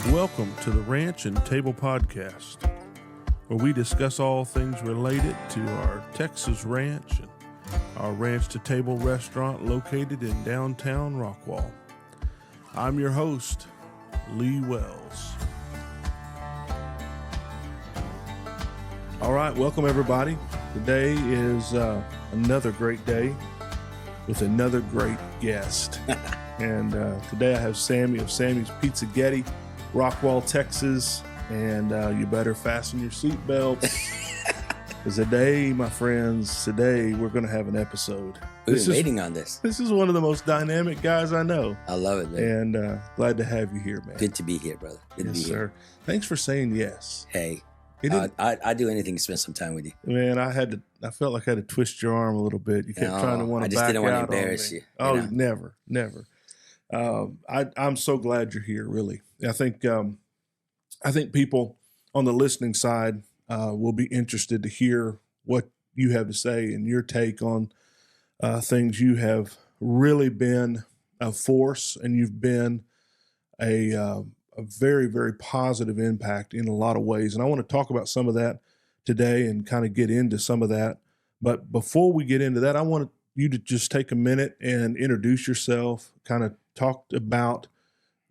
Welcome to the Ranch and Table Podcast, where we discuss all things related to our Texas ranch and our Ranch to Table restaurant located in downtown Rockwall. I'm your host, Lee Wells. All right, welcome everybody. Today is another great day with another great guest. And today I have Samee of Samee's Pizza-Getti, Rockwall, Texas, and you better fasten your seatbelts. Because today, my friends, we're going to have an episode. We've been waiting on this. This is one of the most dynamic guys I know. I love it, man. And glad to have you here, man. Good to be here, brother. Good to be here. Sir. Thanks for saying yes. Hey, I'd do anything to spend some time with you. Man, I felt like I had to twist your arm a little bit. You kept trying to want to back out. I just didn't want to embarrass you. Oh, never. I'm so glad you're here, really. I think people on the listening side will be interested to hear what you have to say and your take on things. You have really been a force, and you've been a very, very positive impact in a lot of ways. And I want to talk about some of that today and kind of get into some of that. But before we get into that, I want you to just take a minute and introduce yourself, kind of talk about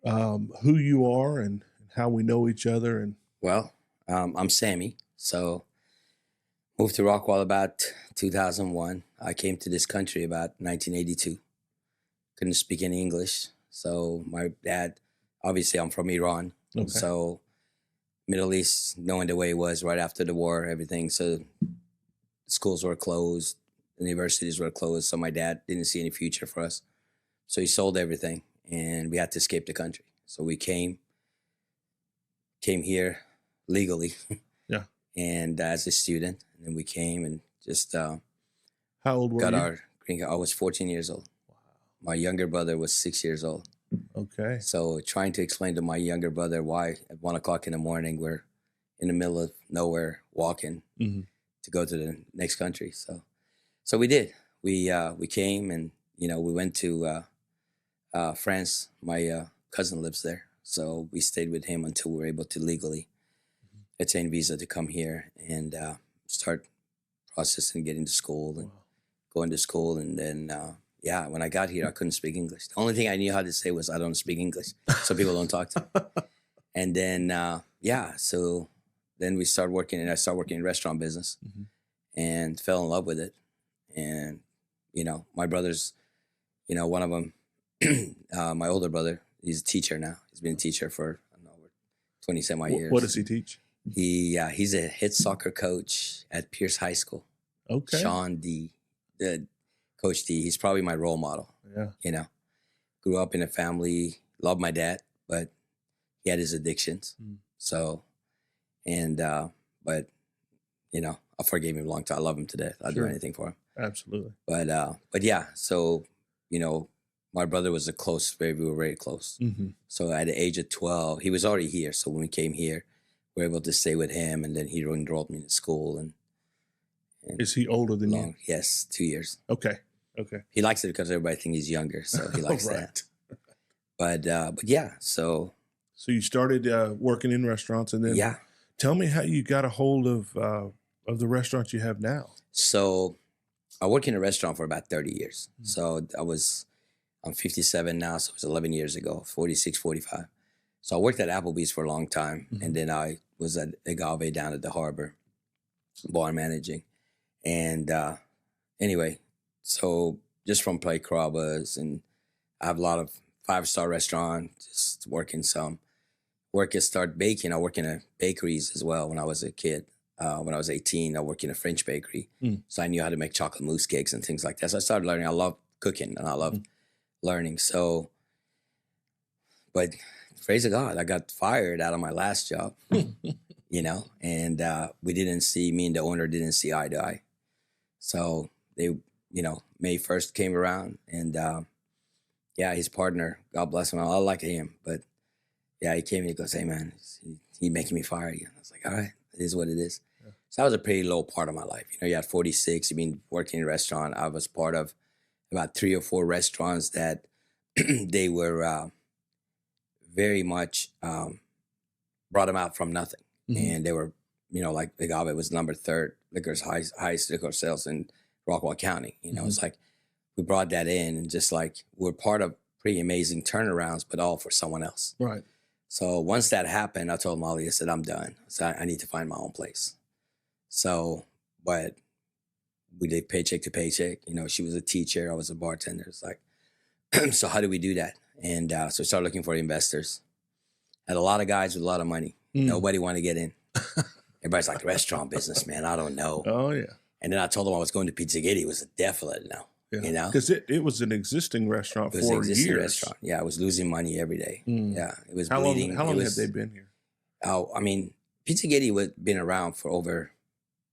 who you are and how we know each other. And well, I'm Samee. So moved to Rockwall about 2001. I came to this country about 1982. Couldn't speak any English. So my dad, obviously I'm from Iran. Okay. So Middle East, knowing the way it was right after the war, everything. So schools were closed, universities were closed. So my dad didn't see any future for us. So he sold everything and we had to escape the country. So we came here legally. Yeah. And as a student, and then we came and just how old were got you? our green card. I was 14 years old. Wow. My younger brother was 6 years old. Okay. So trying to explain to my younger brother why at 1 o'clock in the morning we're in the middle of nowhere walking to go to the next country. So we did. We came and we went to France. My cousin lives there, so we stayed with him until we were able to legally attain visa to come here and start processing getting to school and going to school. And then when I got here, I couldn't speak English. The only thing I knew how to say was I don't speak English, so people don't talk to me. And then so then we started working, and I started working in restaurant business and fell in love with it. And my brothers, one of them, my older brother, he's a teacher now. He's been a teacher for 20-some years. What does he teach? He's a head soccer coach at Pierce High School. Okay. Sean D, Coach D. He's probably my role model. Yeah. Grew up in a family, loved my dad, but he had his addictions. So, but I forgave him a long time. I love him to death. I'd do anything for him. Absolutely. But yeah, so, my brother was we were very close. So at the age of 12, he was already here. So when we came here, we were able to stay with him, and then he enrolled me in school. And is he older than you? Yes, 2 years. Okay. He likes it because everybody thinks he's younger, so he likes that. But yeah, so you started working in restaurants, and then tell me how you got a hold of the restaurant you have now. So I worked in a restaurant for about 30 years. So I'm 57 now, so it was 11 years ago, 46, 45. So I worked at Applebee's for a long time, and then I was at Agave down at the harbor, bar managing. And anyway, so just from play Carrabba's, and I have a lot of 5-star restaurant, just working some. Start baking. I work in bakeries as well when I was a kid. When I was 18, I worked in a French bakery. So I knew how to make chocolate mousse cakes and things like that. So I started learning. I love cooking, and I love learning. So, but praise God, I got fired out of my last job, and me and the owner didn't see eye to eye. So they, May 1st came around, and his partner, God bless him, I like him, but he came and he goes, hey man, he making me fire you. I was like, all right, it is what it is. Yeah. So that was a pretty low part of my life. You had 46, you've been working in a restaurant. I was part of about 3 or 4 restaurants that they were very much brought them out from nothing. And they were, like Agave was number 3rd highest liquor sales in Rockwall County. It's like we brought that in and just like we're part of pretty amazing turnarounds, but all for someone else. Right. So once that happened, I told Molly, I said, I'm done. So I need to find my own place. So, but we did paycheck to paycheck. She was a teacher. I was a bartender. It's like, so how do we do that? And so we started looking for investors. Had a lot of guys with a lot of money. Nobody wanted to get in. Everybody's like, restaurant business, man. I don't know. Oh, yeah. And then I told them I was going to Pizzaghetti. It was a definite no. Yeah. Because it was an existing restaurant for years. It was an existing restaurant. Yeah, I was losing money every day. Yeah, it was bleeding. How long had they been here? Oh, I mean, Pizzaghetti had been around for over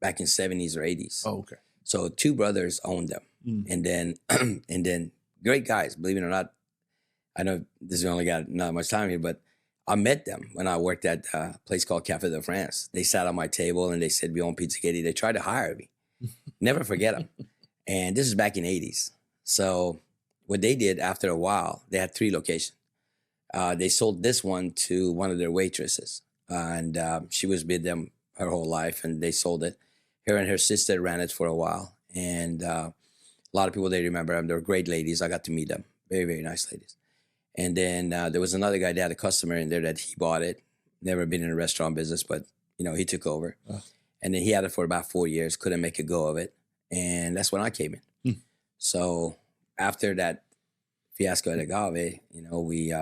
back in 70s or 80s. Oh, okay. So 2 brothers owned them. And then great guys, believe it or not. I know this only got not much time here, but I met them when I worked at a place called Café de France. They sat on my table and they said, we own Pizzaghetti. They tried to hire me. Never forget them. And this is back in 80s. So what they did after a while, they had 3 locations. They sold this one to one of their waitresses. And she was with them her whole life and they sold it. Her and her sister ran it for a while. And a lot of people, they remember them. They were great ladies. I got to meet them. Very, very nice ladies. And then there was another guy that had a customer in there that he bought it. Never been in a restaurant business, but, he took over. Oh. And then he had it for about 4 years. Couldn't make a go of it. And that's when I came in. So after that fiasco at Agave, we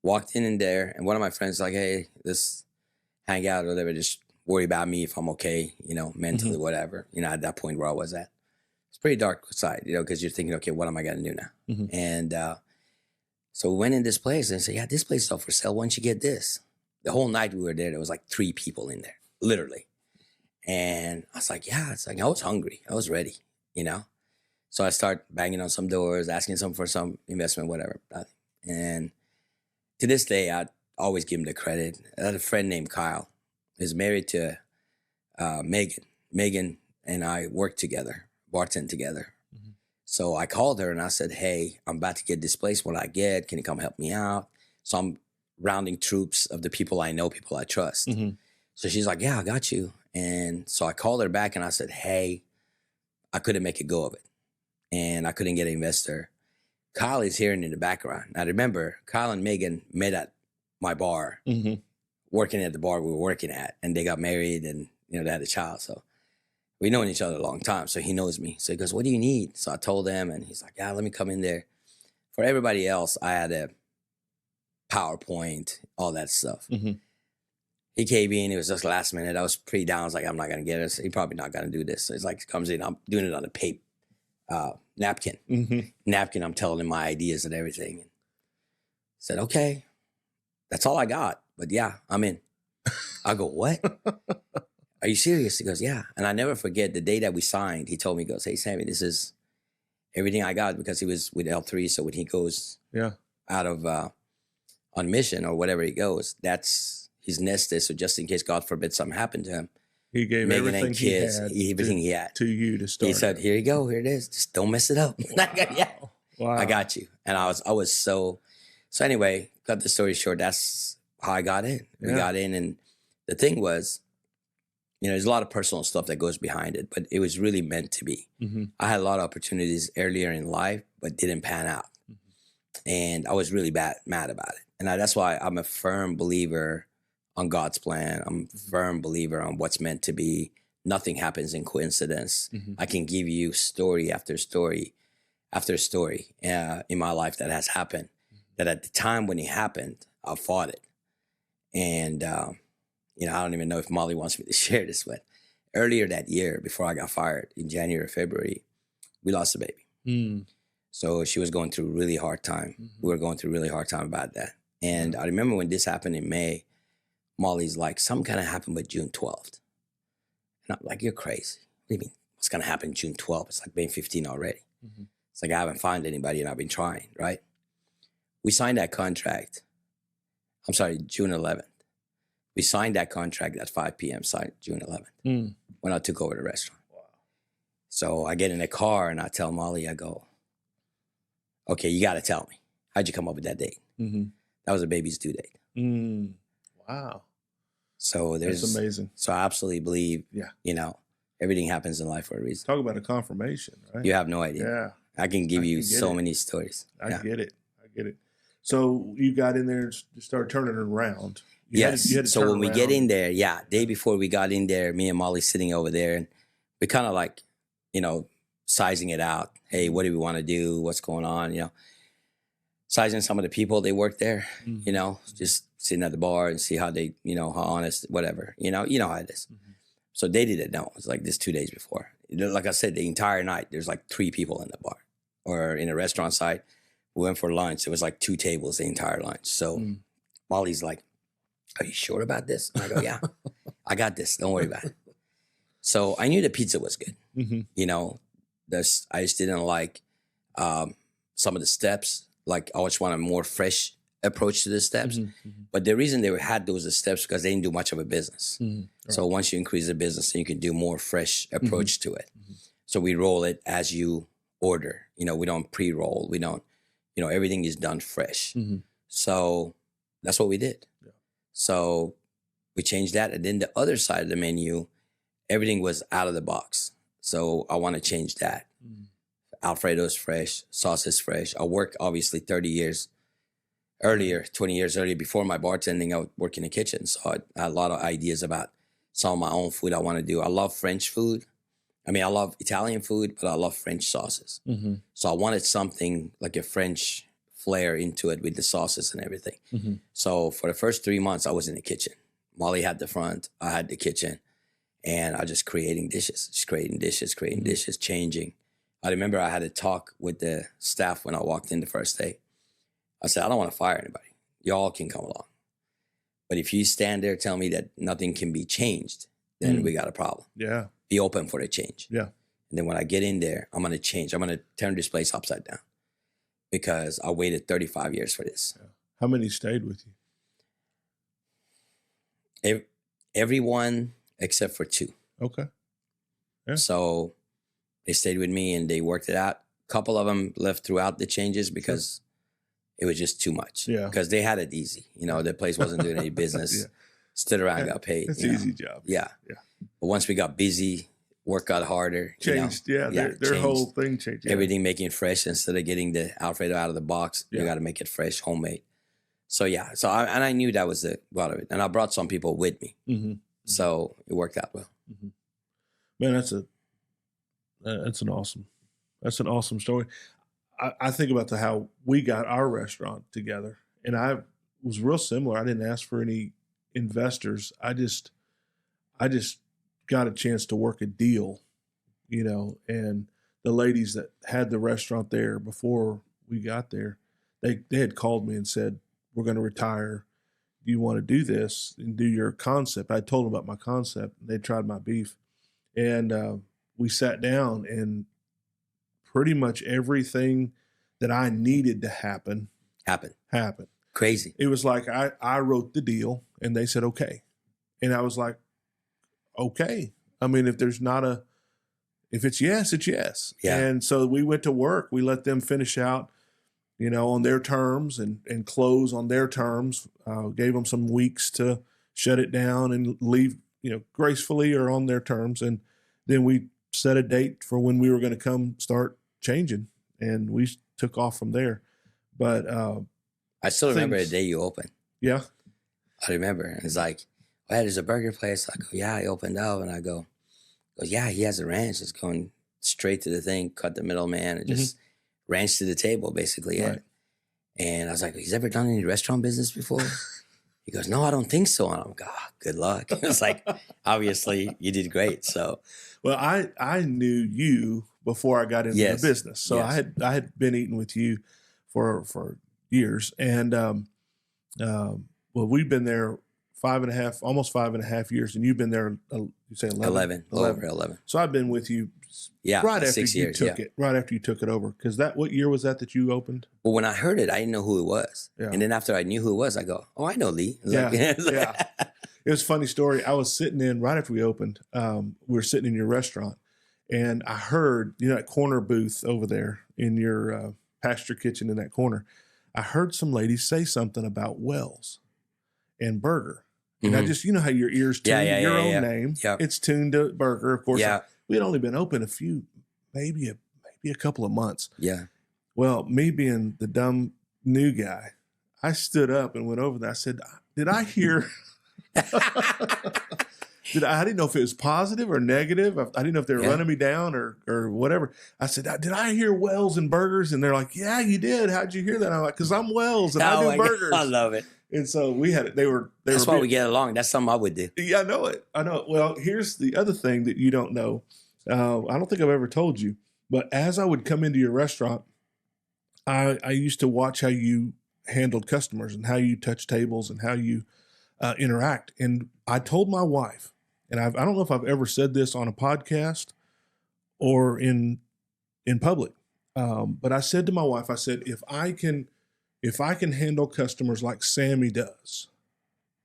walked in there, and one of my friends was like, hey, let's hang out or whatever, just worry about me if I'm okay, mentally, whatever, at that point where I was at. It's pretty dark side, because you're thinking, okay, what am I going to do now? And so we went in this place and said, yeah, this place is up for sale. Why don't you get this? The whole night we were there was like 3 people in there, literally. And I was like, yeah, it's like I was hungry. I was ready, So I start banging on some doors, asking some for some investment, whatever. And to this day, I always give him the credit. I had a friend named Kyle. He's married to Megan. Megan and I worked together, bartend together. So I called her and I said, hey, I'm about to get displaced. What I get, can you come help me out? So I'm rounding troops of the people I know, people I trust. So she's like, yeah, I got you. And so I called her back and I said, hey, I couldn't make a go of it. And I couldn't get an investor. Kyle is hearing in the background. Now remember, Kyle and Megan met at my bar, working at the bar we were working at. And they got married and, they had a child. So we known each other a long time. So he knows me. So he goes, what do you need? So I told him and he's like, yeah, let me come in there. For everybody else, I had a PowerPoint, all that stuff. He came in, it was just last minute. I was pretty down. I was like, I'm not going to get it. So he's probably not going to do this. So he's like, comes in, I'm doing it on a paper, napkin. Napkin, I'm telling him my ideas and everything. And said, okay, that's all I got. But yeah, I'm in. I go, what? Are you serious? He goes, yeah. And I never forget the day that we signed, he told me, he goes, hey, Samee, this is everything I got, because he was with L3. So when he goes out of on mission or whatever he goes, that's his nest is. So just in case, God forbid, something happened to him, he gave Megan everything and kids, he had to you to start. He said, here you go. Here it is. Just don't mess it up. Wow. I got you. And I was so anyway, cut the story short. That's how I got in. We got in. And the thing was, there's a lot of personal stuff that goes behind it, but it was really meant to be. I had a lot of opportunities earlier in life, but didn't pan out. And I was really mad about it. And that's why I'm a firm believer on God's plan. I'm a firm believer on what's meant to be. Nothing happens in coincidence. I can give you story after story after story in my life that has happened, that at the time when it happened, I fought it. And, I don't even know if Molly wants me to share this, but earlier that year, before I got fired in January or February, we lost a baby. So she was going through a really hard time. We were going through a really hard time about that. And I remember when this happened in May, Molly's like, something kind of happened with June 12th. And I'm like, you're crazy. What do you mean? What's going to happen June 12th? It's like being 15 already. It's like, I haven't found anybody and I've been trying, right? We signed that contract. I'm sorry, June 11th. We signed that contract at 5 p.m., signed June 11th, when I took over the restaurant. Wow. So I get in the car and I tell Molly, I go, okay, you got to tell me. How'd you come up with that date? Mm-hmm. That was a baby's due date. Mm. Wow. So That's amazing. So I absolutely believe, you know, everything happens in life for a reason. Talk about a confirmation, right? You have no idea. Yeah. I can give you so many stories. I get it. So you got in there and started turning it around. You had to so when we get in there, day before we got in there, me and Molly sitting over there, and we kind of like, you know, sizing it out. Hey, what do we want to do? What's going on? You know, sizing some of the people they work there, Mm-hmm. you know, just sitting at the bar and see how they, you know, how honest, whatever, you know how it is. Mm-hmm. So they didn't know. It was like this 2 days before. Like I said, the entire night, there's like 3 people in the bar or in a restaurant side. We went for lunch. It was like 2 tables the entire lunch. So Molly's like, are you sure about this? And I go, yeah, I got this. Don't worry about it. So I knew the pizza was good. Mm-hmm. You know, I just didn't like some of the steps. Like I just want a more fresh approach to the steps. Mm-hmm. But the reason they had those steps because they didn't do much of a business. Mm-hmm. Right. So once you increase the business, then you can do more fresh approach to it. Mm-hmm. So we roll it as you order. You know, we don't pre-roll. We don't, you know, everything is done fresh. Mm-hmm. So that's what we did. Yeah. So we changed that. And then the other side of the menu, everything was out of the box. So I want to change that. Mm-hmm. Alfredo's fresh, sauce is fresh. I worked obviously 30 years earlier, 20 years earlier before my bartending. I would work in the kitchen. So I had a lot of ideas about some of my own food I want to do. I love French food. I mean, I love Italian food, but I love French sauces. Mm-hmm. So I wanted something like a French flair into it with the sauces and everything. Mm-hmm. So for the first 3 months, I was in the kitchen. Molly had the front, I had the kitchen, and I was just creating dishes, changing. I remember I had a talk with the staff when I walked in the first day. I said, I don't want to fire anybody. Y'all can come along. But if you stand there tell me that nothing can be changed, then we got a problem. Yeah. Be open for the change. Yeah. And then when I get in there, I'm going to change. I'm going to turn this place upside down because I waited 35 years for this. Yeah. How many stayed with you? Everyone except for 2. Okay. Yeah. So they stayed with me and they worked it out. A couple of them left throughout the changes because it was just too much. Yeah. Because they had it easy. You know, the place wasn't doing any business. Stood around, got paid. It's an easy job. Yeah. Yeah. But once we got busy, work got harder. Changed. You know? Their changed. Whole thing changed. Yeah. Everything making it fresh instead of getting the Alfredo out of the box. You got to make it fresh, homemade. So yeah. So I knew that was the part of it, and I brought some people with me. Mm-hmm. So it worked out well. Mm-hmm. Man, that's an awesome story. I think about how we got our restaurant together, and I was real similar. I didn't ask for any investors. I just got a chance to work a deal, you know, and the ladies that had the restaurant there before we got there, they had called me and said, we're going to retire. Do you want to do this and do your concept? I told them about my concept. They tried my beef, and we sat down, and pretty much everything that I needed to happen happened. Crazy. It was like I wrote the deal and they said, okay. And I was like, okay. I mean, if it's yes, it's yes. Yeah. And so we went to work. We let them finish out, you know, on their terms and close on their terms. Gave them some weeks to shut it down and leave, you know, gracefully or on their terms. And then we set a date for when we were going to come start changing, and we took off from there. But I still remember the day you opened. Yeah. I remember. It's like, oh, yeah, there's a burger place. I go, yeah, I opened up. And I go, yeah, he has a ranch. It's going straight to the thing, cut the middleman, and just ranch to the table, basically. Right. And I was like, he's ever done any restaurant business before? He goes, no, I don't think so. And I'm like, oh, good luck. It's like, obviously, you did great. So, well, I knew you before I got into the business. So I had been eating with you for years. And well, we've been there almost 5.5 years, and you've been there, you say 11? 11. So I've been with you right after 6 years, right after you took it over. Because what year was that you opened? Well, when I heard it, I didn't know who it was. Yeah. And then after I knew who it was, I go, oh, I know Lee. Yeah. It was a funny story. I was sitting in, right after we opened, we were sitting in your restaurant, And I heard, you know, that corner booth over there in your pasture kitchen in that corner, I heard some ladies say something about Wells and burger. And I just, you know how your ears tune to your own name. Yep. It's tuned to burger. Of course, Yeah. we had only been open maybe a couple of months. Yeah. Well, me being the dumb new guy, I stood up and went over there. I said, did I hear... I didn't know if it was positive or negative. I didn't know if they were running me down or whatever. I said, did I hear Wells and burgers? And they're like, yeah, you did. How'd you hear that? I'm like, because I'm Wells and I do burgers. God, I love it. And so we had it. That's why we get along. That's something I would do. Yeah, I know it. Well, here's the other thing that you don't know. I don't think I've ever told you, but as I would come into your restaurant, I used to watch how you handled customers and how you touch tables and how you interact. And I told my wife, and I don't know if I've ever said this on a podcast or in public, but I said to my wife, I said, if I can handle customers like Samee does,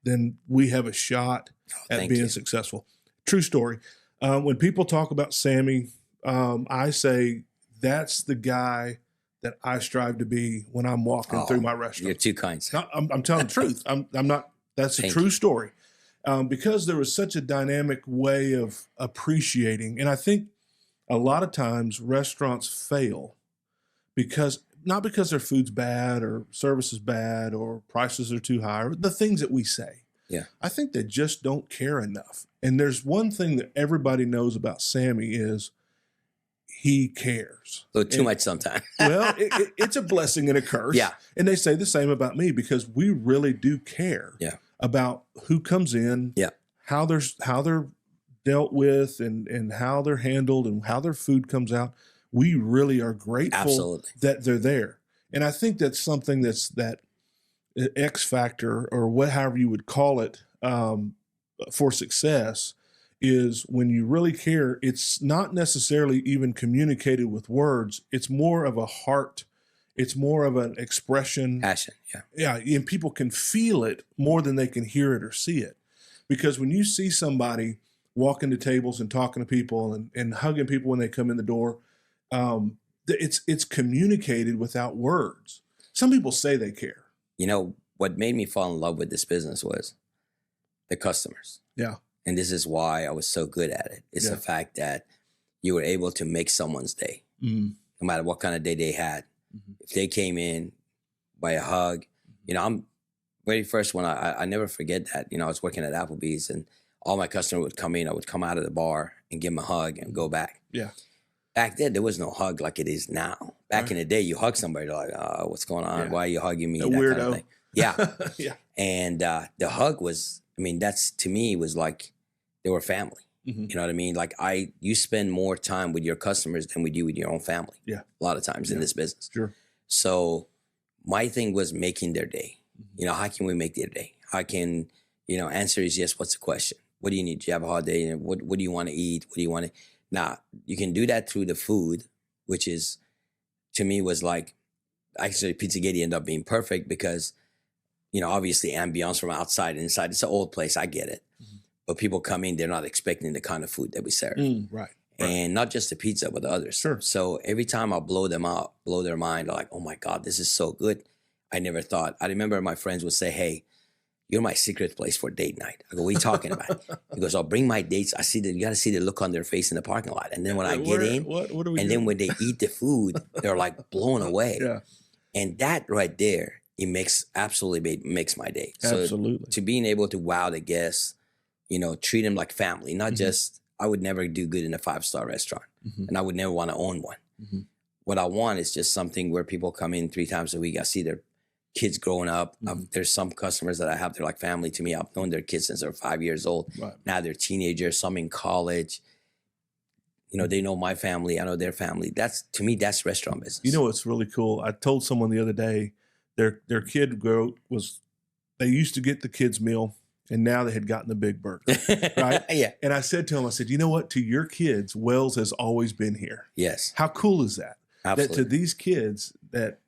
then we have a shot at being successful. True story. When people talk about Samee, I say that's the guy that I strive to be when I'm walking through my restaurant. You're too kind, sir. No, I'm telling the truth. I'm not. That's a true story. Because there was such a dynamic way of appreciating. And I think a lot of times restaurants fail not because their food's bad or service is bad or prices are too high, or the things that we say. Yeah. I think they just don't care enough. And there's one thing that everybody knows about Samee is he cares. A little too much sometimes. Well, it's a blessing and a curse. Yeah. And they say the same about me because we really do care. Yeah. About who comes in, how they're dealt with, and how they're handled, and how their food comes out. We really are grateful that they're there, and I think that's something that's that X factor or however you would call it for success is when you really care. It's not necessarily even communicated with words. It's more of a heart. It's more of an expression. Passion, Yeah, and people can feel it more than they can hear it or see it. Because when you see somebody walking to tables and talking to people and hugging people when they come in the door, it's communicated without words. Some people say they care. You know, what made me fall in love with this business was the customers. Yeah. And this is why I was so good at it. It's the fact that you were able to make someone's day, no matter what kind of day they had. If they came in by a hug, you know, I'm very first one. I never forget that. You know, I was working at Applebee's and all my customers would come in. I would come out of the bar and give them a hug and go back. Yeah. Back then, there was no hug like it is now. Back in the day, you hug somebody, they're like, oh, what's going on? Why are you hugging me? A that weirdo. kind of thing. Yeah. Yeah. And the hug was, I mean, that's to me was like they were family. You know what I mean? Like you spend more time with your customers than we do with your own family. Yeah. A lot of times in this business. Sure. So my thing was making their day. You know, how can we make their day? How can, you know, answer is yes. What's the question? What do you need? Do you have a hard day? And what do you want to eat? What do you want to? Now, you can do that through the food, which is, to me, was like, actually, Pizzagate ended up being perfect because, you know, obviously ambiance from outside and inside. It's an old place. I get it. But people come in, they're not expecting the kind of food that we serve. Right. And not just the pizza, but the others. Sure. So every time I blow them out, blow their mind, they're like, oh my God, this is so good. I never thought. I remember my friends would say, hey, you're my secret place for date night. I go, what are you talking about? He goes, I'll bring my dates. You got to see the look on their face in the parking lot. And then when I get in, what are we and doing? then when they eat the food, they're like blown away. Yeah. And that right there, it absolutely makes my day. So Absolutely. to being able to wow the guests, you know, treat them like family, not just, I would never do good in a 5-star restaurant and I would never want to own one. What I want is just something where people come in 3 times a week. I see their kids growing up. There's some customers that I have, they're like family to me. I've known their kids since they're 5 years old. Right. Now they're teenagers, some in college. You know, they know my family. I know their family. To me, that's restaurant business. You know what's really cool? I told someone the other day, their kid they used to get the kids' meal, and now they had gotten the big burger, right? Yeah. And I said to him, I said, you know what? To your kids, Wells has always been here. Yes. How cool is that? Absolutely. That to these kids that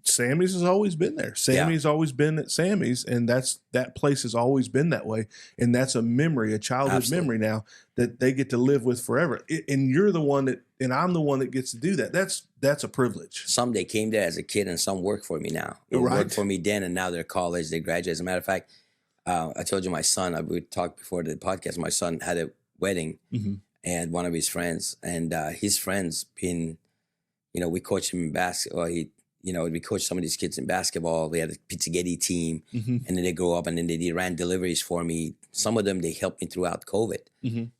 Samee's has always been there. Samee's always been at Samee's, and that place has always been that way. And that's a memory, a childhood memory now that they get to live with forever. And you're the one that, and I'm the one that gets to do that. That's a privilege. Some they came there as a kid, and some work for me now. They worked for me then, and now they're college. They graduate. As a matter of fact, I told you my son. We talked before the podcast. My son had a wedding, and one of his friends, and his friends being, we coached him in basketball. We coached some of these kids in basketball. We had a Pizzaghetti team, and then they grow up, and then they ran deliveries for me. Some of them, they helped me throughout COVID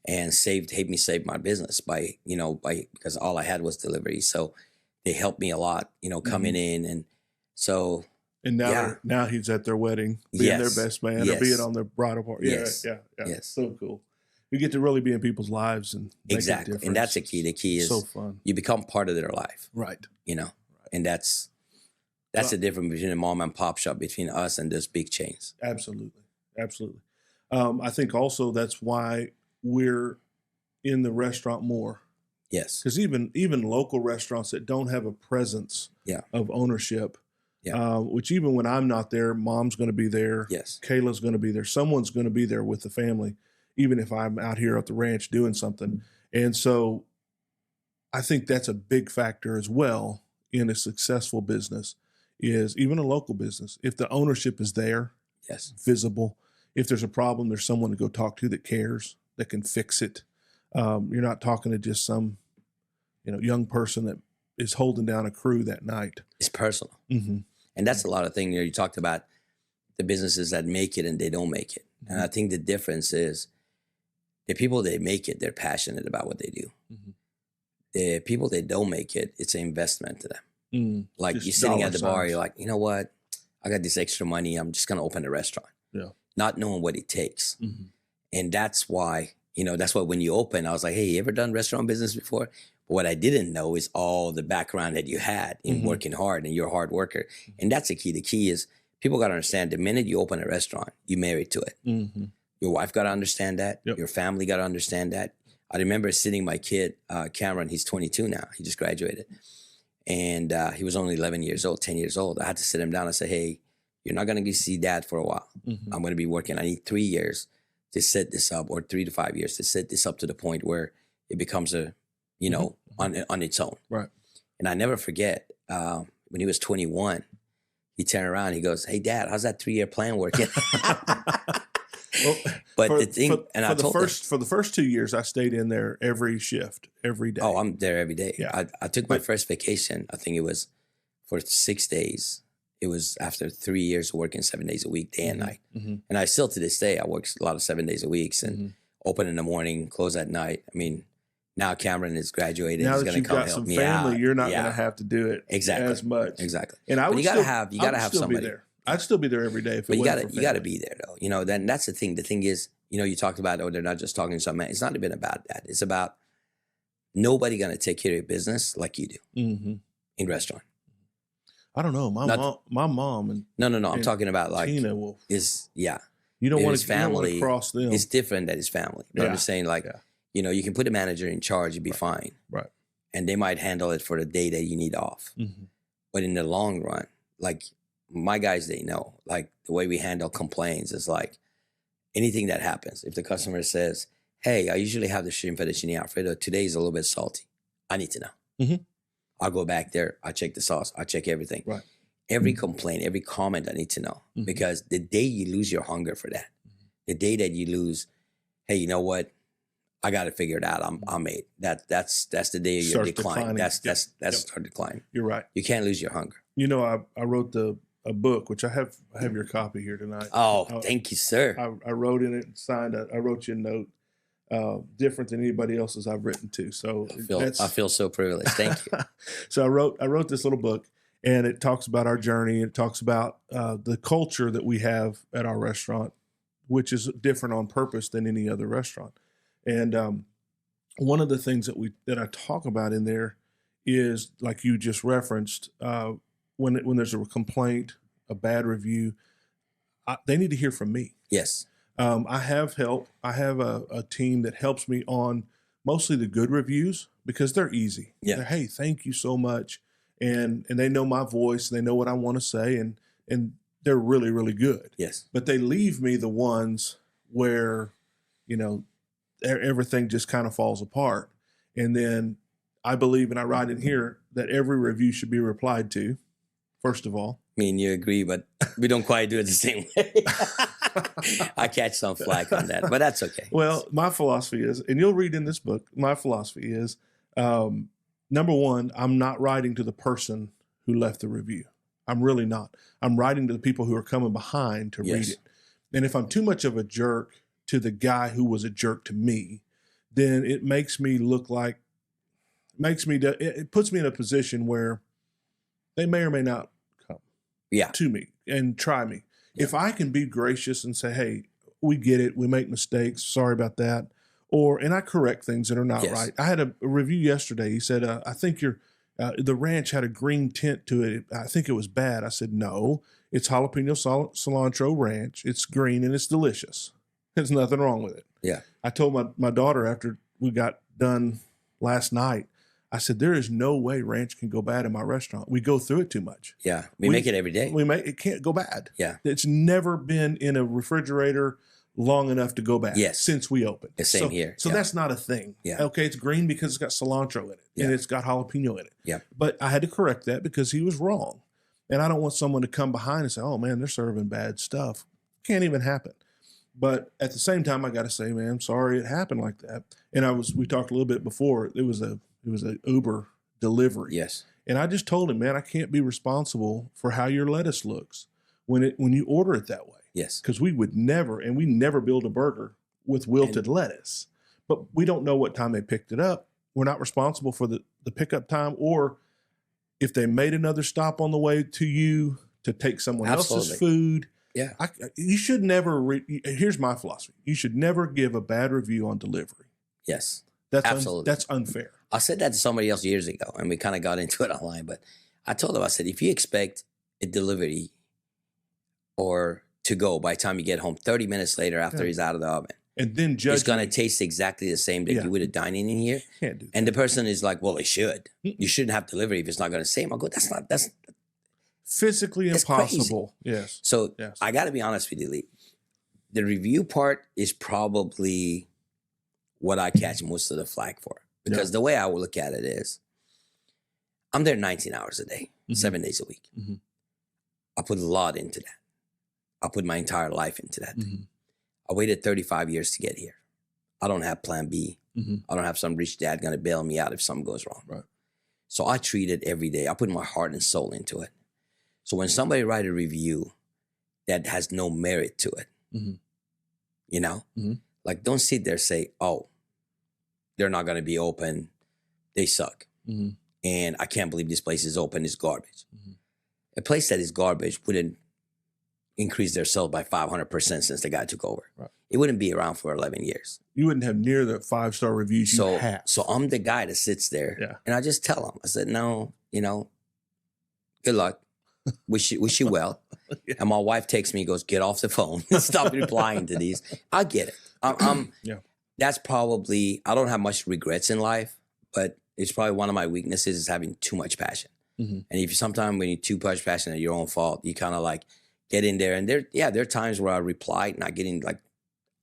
and helped me save my business because all I had was delivery. So they helped me a lot, coming in. And so. And now he's at their wedding, being their best man or being on their bridal party. Yes. Yeah. So cool. You get to really be in people's lives and make exactly. a difference. And that's the key. The key is so fun. You become part of their life. Right. And that's the difference between a mom and pop shop, between us and those big chains. Absolutely. I think also that's why we're in the restaurant more. Yes. Because even local restaurants that don't have a presence of ownership, which even when I'm not there, Mom's going to be there. Yes. Kayla's going to be there. Someone's going to be there with the family, even if I'm out here at the ranch doing something. And so I think that's a big factor as well in a successful business, is even a local business. If the ownership is there, visible, if there's a problem, there's someone to go talk to that cares, that can fix it. You're not talking to just some, young person that is holding down a crew that night. It's personal. And that's a lot of things. You talked about the businesses that make it and they don't make it. And I think the difference is the people that make it, they're passionate about what they do. The people that don't make it, it's an investment to them. Like just you're sitting at the bar, you're like, you know what? I got this extra money. I'm just going to open a restaurant. Not knowing what it takes. And that's why, that's why when you open, I was like, hey, you ever done restaurant business before? But what I didn't know is all the background that you had in working hard, and you're a hard worker. And that's the key. The key is people got to understand the minute you open a restaurant, you married to it. Your wife got to understand that. Your family got to understand that. I remember sitting my kid, Cameron, he's 22 now. He just graduated. And he was only 11 years old, 10 years old. I had to sit him down and say, hey, you're not going to see dad for a while. I'm going to be working. I need 3 years to set this up, or 3 to 5 years to set this up to the point where it becomes on its own. Right. And I never forget, when he was 21, he turned around, he goes, hey, Dad, how's that 3-year plan working? Well, but for the first 2 years, I stayed in there every shift, every day. Oh, I'm there every day. Yeah. I took my first vacation. I think it was for 6 days. It was after 3 years of working 7 days a week, day and night. And I still, to this day, I work a lot of 7 days a week and open in the morning, close at night. I mean, now Cameron is graduated. Now he's that going you've to come got help some me family, out. you're not going to have to do it as much. Exactly. And you got to have somebody there. I'd still be there every day if it wasn't for family. You got to be there though. Then that's the thing. The thing is, you talked about, they're not just talking to some man. It's not even about that. It's about nobody going to take care of your business like you do in restaurant. I don't know. My mom and no. I'm talking about like Tina you don't want to cross them. It's different than his family. But I'm just saying, like, you can put a manager in charge, you'd be fine. Right. And they might handle it for the day that you need off. But in the long run, like my guys, they know, like the way we handle complaints is like anything that happens. If the customer says, hey, I usually have the shrimp fettuccine Alfredo, today is a little bit salty, I need to know. I'll go back there. I check the sauce. I check everything. Right. Every complaint, every comment, I need to know. Because the day you lose your hunger for that, the day that you lose, hey, you know what? I got to figure it out. I'm made. That's the day of your decline. That's start decline. You're right. You can't lose your hunger. I wrote a book, which I have your copy here tonight. Oh, thank you, sir. I wrote in it and signed it. I wrote you a note. Different than anybody else's I've written to. So I feel so privileged. Thank you. So I wrote this little book, and it talks about our journey. It talks about the culture that we have at our restaurant, which is different on purpose than any other restaurant. And one of the things that I talk about in there is, like you just referenced, when there's a complaint, a bad review, they need to hear from me. Yes. I have help. I have a team that helps me on mostly the good reviews because they're easy. Yeah. Hey, thank you so much. and they know my voice, and they know what I want to say, and they're really, really good. Yes. But they leave me the ones where, you know, everything just kind of falls apart. And then I believe, and I write in here, that every review should be replied to, first of all. Me and you agree, but we don't quite do it the same way. I catch some flack on that, but that's okay. Well, my philosophy is, and you'll read in this book, my philosophy is, number one, I'm not writing to the person who left the review. I'm really not. I'm writing to the people who are coming behind to read it. And if I'm too much of a jerk to the guy who was a jerk to me, then it makes me look like, it puts me in a position where they may or may not come to me and try me. Yeah. If I can be gracious and say, hey, we get it, we make mistakes, sorry about that, and I correct things that are not right. I had a review yesterday. He said, I think the ranch had a green tint to it. I think it was bad. I said, no, it's jalapeno cilantro ranch. It's green and it's delicious. There's nothing wrong with it. Yeah. I told my daughter after we got done last night, I said, there is no way ranch can go bad in my restaurant. We go through it too much. Yeah. We make it every day. It can't go bad. Yeah. It's never been in a refrigerator long enough to go bad since we opened. The same here. So that's not a thing. Yeah. Okay, it's green because it's got cilantro in it and it's got jalapeno in it. Yeah. But I had to correct that because he was wrong. And I don't want someone to come behind and say, oh man, they're serving bad stuff. Can't even happen. But at the same time, I got to say, man, I'm sorry it happened like that. And we talked a little bit before, it was an Uber delivery. Yes. And I just told him, man, I can't be responsible for how your lettuce looks when you order it that way. Yes. Because we never build a burger with wilted lettuce. But we don't know what time they picked it up. We're not responsible for the pickup time, or if they made another stop on the way to you to take someone else's food. Yeah. You should never, here's my philosophy. You should never give a bad review on delivery. Yes. Absolutely. That's unfair. I said that to somebody else years ago, and we kind of got into it online, but I told them, I said, if you expect a delivery or to go by the time you get home 30 minutes later after he's out of the oven, and then it's going to taste exactly the same that you would have dining in here. Can't do that. And the person is like, well, it should. You shouldn't have delivery if it's not going to same. I'll go, that's physically impossible. Crazy. Yes. So I got to be honest with you, Lee. The review part is probably what I catch most of the flack for. Because the way I would look at it is, I'm there 19 hours a day, 7 days a week. Mm-hmm. I put a lot into that. I put my entire life into that. Mm-hmm. I waited 35 years to get here. I don't have plan B. Mm-hmm. I don't have some rich dad going to bail me out if something goes wrong. Right. So I treat it every day. I put my heart and soul into it. So when somebody write a review that has no merit to it, you know, like don't sit there and say, oh, they're not going to be open. They suck. And I can't believe this place is open. It's garbage. A place that is garbage wouldn't increase their sales by 500% since the guy took over. Right. It wouldn't be around for 11 years. You wouldn't have near the 5-star reviews you have. So I'm the guy that sits there and I just tell him, I said, no, you know, good luck. Wish you well. And my wife takes me and goes, get off the phone. Stop replying to these. I get it. That's probably, I don't have much regrets in life, but it's probably one of my weaknesses is having too much passion. And if sometimes when you're too much passion at your own fault, you kind of like get in there. And there are times where I replied, not getting like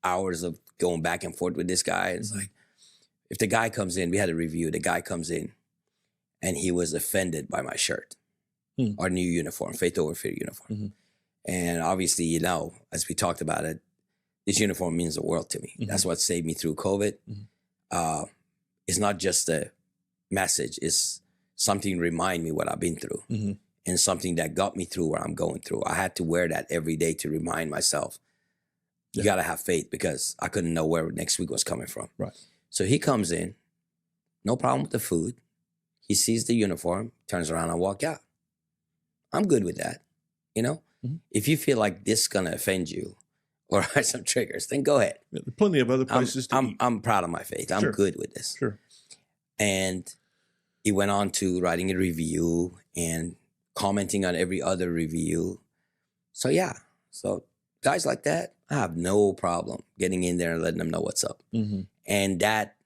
hours of going back and forth with this guy. It's like, if the guy comes in, we had a review, the guy comes in and he was offended by my shirt, our new uniform, Faith Over Fear uniform. And obviously, you know, as we talked about it, this uniform means the world to me. That's what saved me through COVID. It's not just a message. It's something to remind me what I've been through and something that got me through what I'm going through. I had to wear that every day to remind myself, you got to have faith, because I couldn't know where next week was coming from. Right. So he comes in, no problem with the food. He sees the uniform, turns around and walk out. I'm good with that. You know, if you feel like this is going to offend you or have some triggers, then go ahead. Plenty of other places to eat. I'm proud of my faith. I'm good with this. Sure. And he went on to writing a review and commenting on every other review. So so guys like that, I have no problem getting in there and letting them know what's up. And that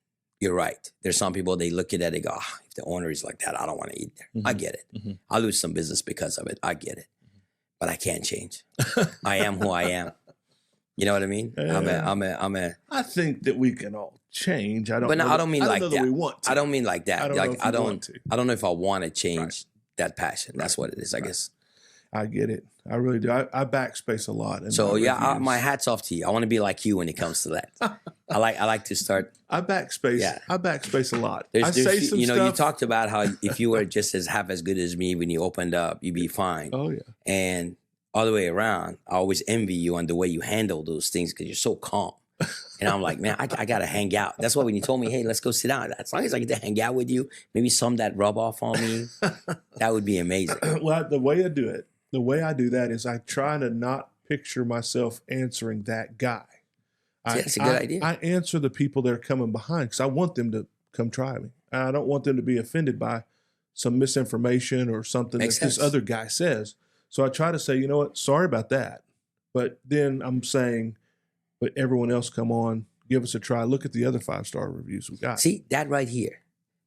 you're right. There's some people, they look at that, they go, if the owner is like that, I don't want to eat there. I get it. I lose some business because of it. I get it. But I can't change. I am who I am. You know what I mean? I think that we can all change. I don't mean like that. We want to. I don't mean like that. I don't know if I want to change Right. that passion. That's what it is, I guess. I get it. I really do. I backspace a lot. So my hat's off to you. I want to be like you when it comes to that. I like to start. I backspace. Yeah. I backspace a lot. I say some you stuff. talked about how if you were just half as good as me when you opened up, you'd be fine. Oh yeah. And all the way around, I always envy you on the way you handle those things because you're so calm. And I'm like, man, I got to hang out. That's why when you told me, hey, let's go sit down, as long as I get to hang out with you, maybe some that rub off on me, that would be amazing. Well, the way I do that is I try to not picture myself answering that guy. That's a good idea. I answer the people that are coming behind because I want them to come try me. I don't want them to be offended by some misinformation or something Makes that this sense. other guy says. So I try to say, you know what, sorry about that. But then I'm saying, but everyone else come on, give us a try. Look at the other 5-star reviews we got. See, that right here,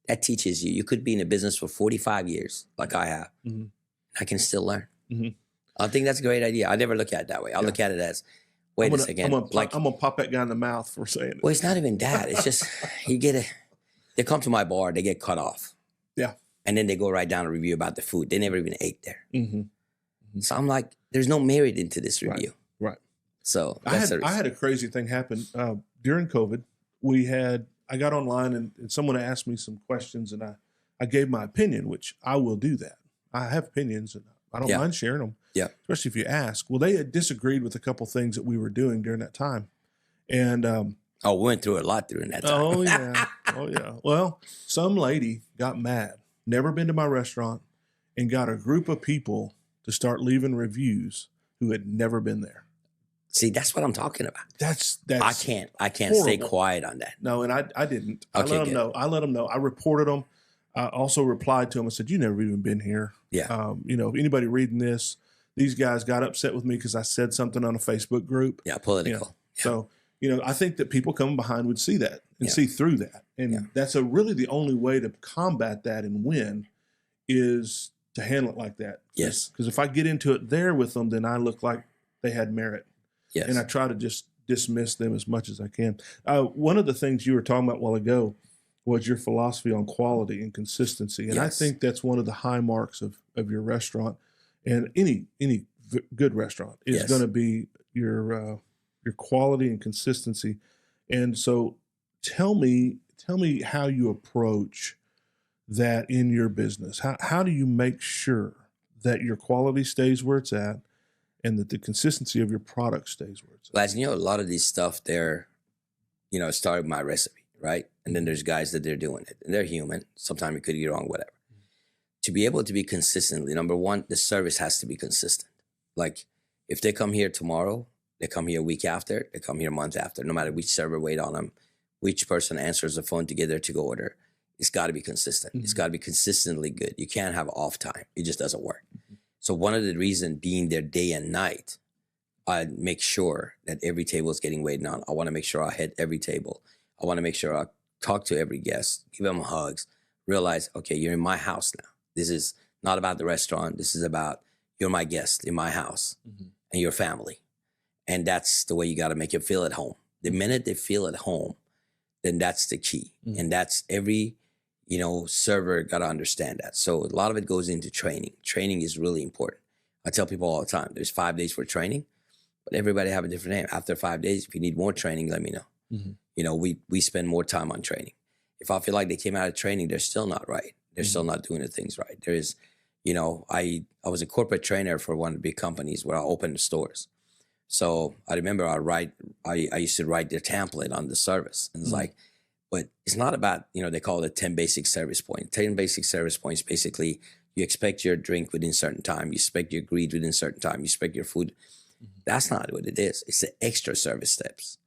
that teaches you. You could be in a business for 45 years, like I have. Mm-hmm. I can still learn. Mm-hmm. I think that's a great idea. I never look at it that way. I look at it as, wait a second. I'm gonna pop that guy in the mouth for saying it. Well, it's not even that. It's just, they come to my bar, they get cut off. Yeah. And then they go right down a review about the food. They never even ate there. Mm-hmm. So I'm like, there's no merit into this review. Right. So I had a crazy thing happen during COVID. I got online and someone asked me some questions and I gave my opinion, which I will do that. I have opinions and I don't mind sharing them. Yeah. Especially if you ask. Well, they had disagreed with a couple things that we were doing during that time. And we went through a lot during that time. Oh yeah. Oh yeah. Well, some lady got mad, never been to my restaurant, and got a group of people to start leaving reviews who had never been there. See, that's what I'm talking about. That's I can't horrible. stay quiet on that. No, and I didn't. I Okay, let them good. know. I reported them. I also replied to them. I said, "You never even been here." Yeah. If anybody reading this, these guys got upset with me because I said something on a Facebook group. Yeah, political. You know, So, I think that people coming behind would see that and Yeah. see through that. And Yeah. that's really the only way to combat that and win is to handle it like that. Yes. Because if I get into it there with them, then I look like they had merit. Yes. And I try to just dismiss them as much as I can. One of the things you were talking about a while ago was your philosophy on quality and consistency. And I think that's one of the high marks of your restaurant and any good restaurant is Yes. going to be your quality and consistency. And so tell me how you approach that in your business. How do you make sure that your quality stays where it's at and that the consistency of your product stays where it's at? Well, as you know, a lot of these stuff, they're, started with my recipe, right? And then there's guys that they're doing it. And they're human. Sometimes it could get wrong, whatever. To be able to be consistently, number one, the service has to be consistent. Like, if they come here tomorrow, they come here a week after, they come here a month after, no matter which server wait on them, which person answers the phone to get their to-go order, it's got to be consistent. Mm-hmm. It's got to be consistently good. You can't have off time. It just doesn't work. So one of the reasons being there day and night, I make sure that every table is getting waited on. I want to make sure I hit every table. I want to make sure I talk to every guest, give them hugs, realize, okay, you're in my house now. This is not about the restaurant. This is about you're my guest in my house and your family. And that's the way you got to make it feel at home. The minute they feel at home, then that's the key. And that's every, server got to understand that. So a lot of it goes into training. Training is really important. I tell people all the time, there's 5 days for training, but everybody have a different name. After 5 days, if you need more training, let me know. We spend more time on training. If I feel like they came out of training, they're still not right. They're still not doing the things right. There is, I was a corporate trainer for one of the big companies where I opened the stores. So I remember I used to write their template on the service. And it's like, but it's not about, they call it 10 basic service points. 10 basic service points, basically, you expect your drink within certain time. You expect your greed within certain time. You expect your food. That's not what it is. It's the extra service steps.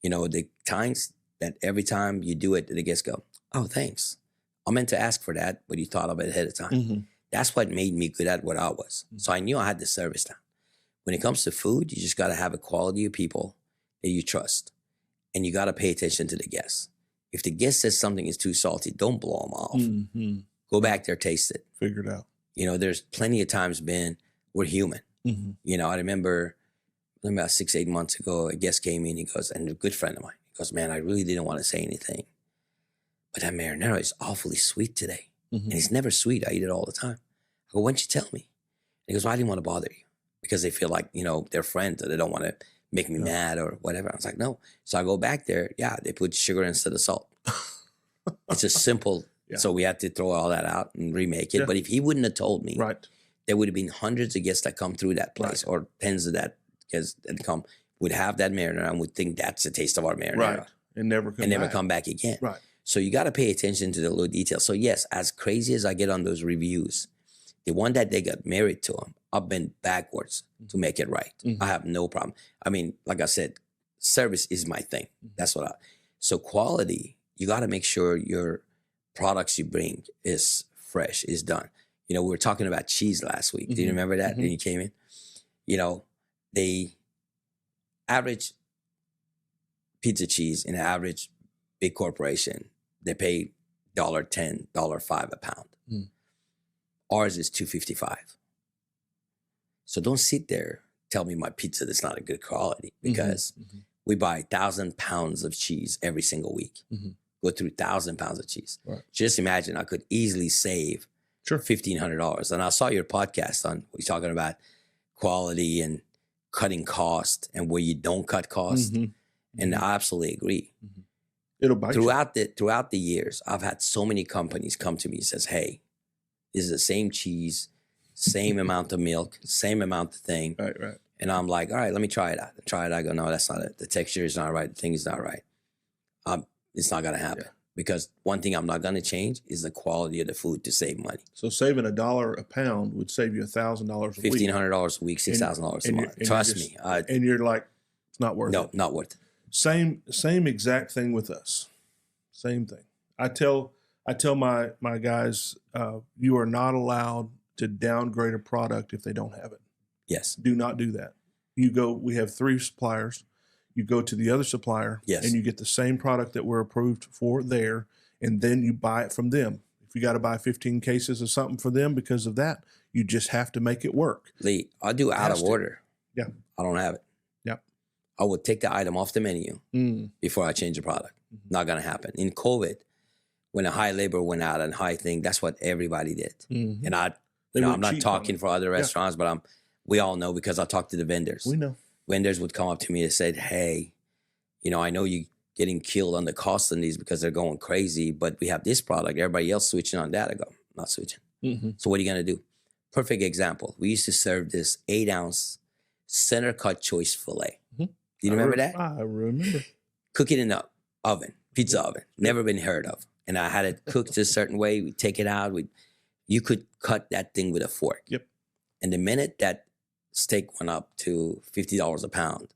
The times that every time you do it, the guests go, oh, thanks. I meant to ask for that, but you thought of it ahead of time. That's what made me good at what I was. So I knew I had the service down. When it comes to food, you just got to have a quality of people that you trust. And you got to pay attention to the guests. If the guest says something is too salty, don't blow them off. Mm-hmm. Go back there, taste it. Figure it out. You know, there's plenty of times we're human. Mm-hmm. You know, I remember about 6-8 months ago, a guest came in, he goes, and a good friend of mine, he goes, man, I really didn't want to say anything, but that marinara is awfully sweet today. Mm-hmm. And it's never sweet. I eat it all the time. I go, why don't you tell me? And he goes, well, I didn't want to bother you because they feel like, you know, they're friends or they don't want to make me mad or whatever. I was like, no. So I go back there. Yeah, they put sugar instead of salt. It's a simple. Yeah. So we had to throw all that out and remake it. Yeah. But if he wouldn't have told me, right, there would have been hundreds of guests that come through that place, right, or tens of that guests that come would have that marinara and would think that's the taste of our marinara, right, and never come back again. Right. So you got to pay attention to the little details. So yes, as crazy as I get on those reviews, the one that they got married to them, I've been backwards to make it right. Mm-hmm. I have no problem. I mean, like I said, service is my thing. Mm-hmm. That's what so quality, you got to make sure your products you bring is fresh, is done. You know, we were talking about cheese last week. Mm-hmm. Do you remember that when you came in? You know, the average pizza cheese in an average big corporation, they pay $1.10, $1.05 a pound. Mm. Ours is $2.55. So don't sit there, tell me my pizza that's not a good quality, because we buy 1,000 pounds of cheese every single week. Mm-hmm. Go through 1,000 pounds of cheese. Right. Just imagine I could easily save $1,500. And I saw your podcast on, we're talking about quality and cutting cost and where you don't cut cost. Mm-hmm. And I absolutely agree. Mm-hmm. It'll bite throughout the years, I've had so many companies come to me and says, hey, this is the same cheese, same amount of milk, same amount of thing. Right. And I'm like, all right, let me try it out. I go, no, that's not it. The texture is not right. The thing is not right. It's not going to happen. Yeah. Because one thing I'm not going to change is the quality of the food to save money. So saving $1 a pound would save you $1,000 a week. $1,500 a week, $6,000 a month. Trust me. And you're like, it's not worth it. No, not worth it. Same exact thing with us. Same thing. I tell my guys, you are not allowed to downgrade a product if they don't have it. Yes. Do not do that. We have 3 suppliers. You go to the other supplier, yes, and you get the same product that we're approved for there, and then you buy it from them. If you got to buy 15 cases of something for them because of that, you just have to make it work. Lee, I'll do out of order. Yeah. I don't have it. Yep. I would take the item off the menu before I change the product. Mm-hmm. Not going to happen. In COVID, when a high labor went out and high thing, that's what everybody did. Mm-hmm. And I'm not talking for other restaurants, but we all know because I talked to the vendors. We know. Vendors would come up to me and said, hey, you know, I know you getting killed on the cost on these because they're going crazy, but we have this product. Everybody else switching on that. I go, I'm not switching. Mm-hmm. So what are you going to do? Perfect example. We used to serve this 8-ounce center cut choice filet. Mm-hmm. Do you remember that? I remember. Cook it in the oven, pizza oven. Never been heard of. And I had it cooked a certain way. We take it out. You could cut that thing with a fork. Yep. And the minute that steak went up to $50 a pound,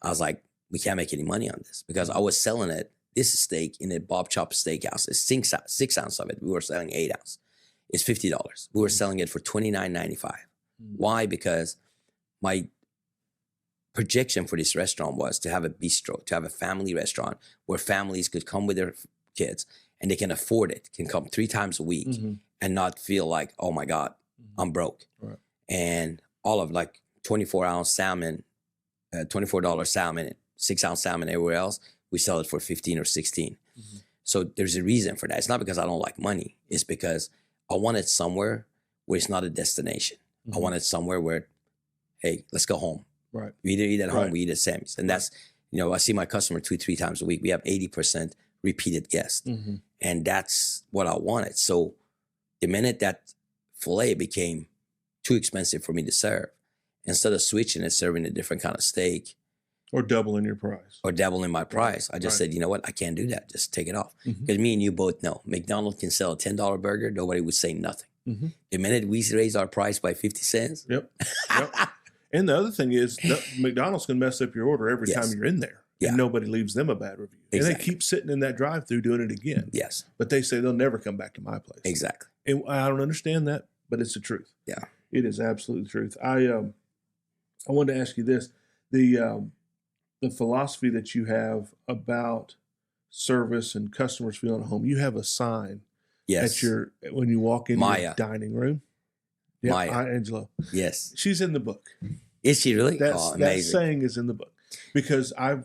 I was like, we can't make any money on this because I was selling it. This steak in a Bob Chop Steakhouse. It's 6 ounce of it. We were selling 8 ounce. It's $50. We were selling it for $29.95. Mm-hmm. Why? Because my projection for this restaurant was to have a bistro, to have a family restaurant where families could come with their kids and they can afford it, can come 3 times a week and not feel like, oh my God, I'm broke. Right. And all of like 24-ounce salmon, $24 salmon, 6-ounce salmon everywhere else, we sell it for 15 or 16. Mm-hmm. So there's a reason for that. It's not because I don't like money. It's because I want it somewhere where it's not a destination. Mm-hmm. I want it somewhere where, hey, let's go home. Right. We either eat at home, we eat at Samee's. And that's, you know, I see my customer 2-3 times a week. We have 80% repeated guests. Mm-hmm. And that's what I wanted. So the minute that filet became too expensive for me to serve, instead of switching and serving a different kind of steak, or doubling your price, or doubling my price, I just said, you know what, I can't do that. Just take it off. Because me and you both know McDonald's can sell a $10 burger. Nobody would say nothing. Mm-hmm. The minute we raise our price by 50 cents. Yep. And the other thing is McDonald's can mess up your order every time you're in there. Yeah. And nobody leaves them a bad review. Exactly. And they keep sitting in that drive-thru doing it again. Yes. But they say they'll never come back to my place. Exactly. And I don't understand that, but it's the truth. Yeah. It is absolutely the truth. I wanted to ask you this. The philosophy that you have about service and customers feeling at home, you have a sign Yes. when you walk into your Maya. dining room. Yeah, Maya. Angela. Yes. She's in the book. Is she really? That Amazing. saying is in the book because I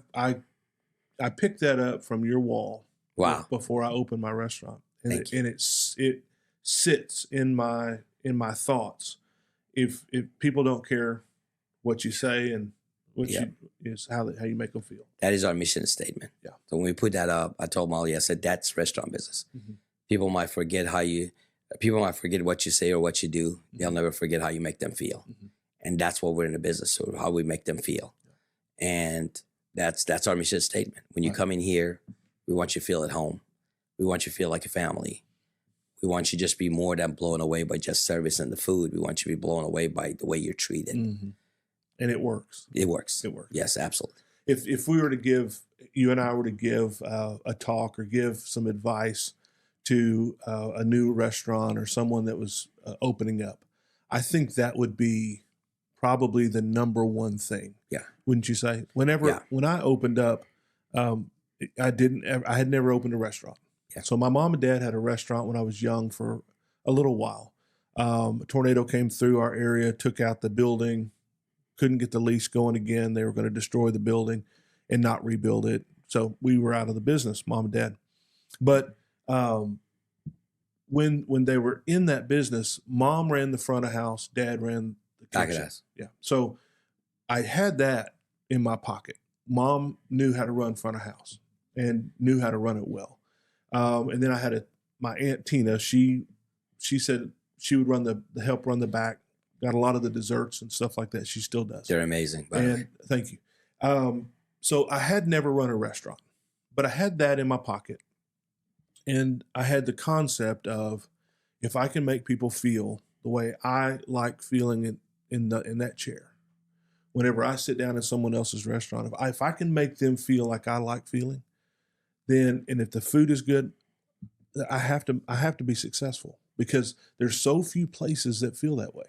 picked that up from your wall. Wow. Before I opened my restaurant, and Thank you. it sits in my thoughts. If people don't care what you say and what Yeah. is how you make them feel. That is our mission statement. Yeah. So when we put that up, I told Molly, I said, that's restaurant business. Mm-hmm. People might forget what you say or what you do. Mm-hmm. They'll never forget how you make them feel. Mm-hmm. And that's what we're in the business of, how we make them feel. Yeah. And that's our mission statement. When you come in here, we want you to feel at home. We want you to feel like a family. We want you to just be more than blown away by just service and the food. We want you to be blown away by the way you're treated. Mm-hmm. And it works. It works. It works. Yes, absolutely. If we were to give, you and I were to give a talk or give some advice to a new restaurant or someone that was opening up, I think that would be probably the number one thing. Yeah. Wouldn't you say? When I opened up, I had never opened a restaurant. Yeah. So my mom and dad had a restaurant when I was young for a little while. A tornado came through our area, took out the building, couldn't get the lease going again. They were going to destroy the building and not rebuild it. So we were out of the business, mom and dad. But when they were in that business, mom ran the front of house, dad ran the kitchen. Back of house. Yeah. So I had that in my pocket. Mom knew how to run front of house and knew how to run it well. And then I had my Aunt Tina. She said she would help run the back. Got a lot of the desserts and stuff like that. She still does. They're amazing. And thank you. So I had never run a restaurant, but I had that in my pocket. And I had the concept of, if I can make people feel the way I like feeling in that chair, whenever I sit down in someone else's restaurant, if I can make them feel like I like feeling, then, and if the food is good, I have to be successful, because there's so few places that feel that way.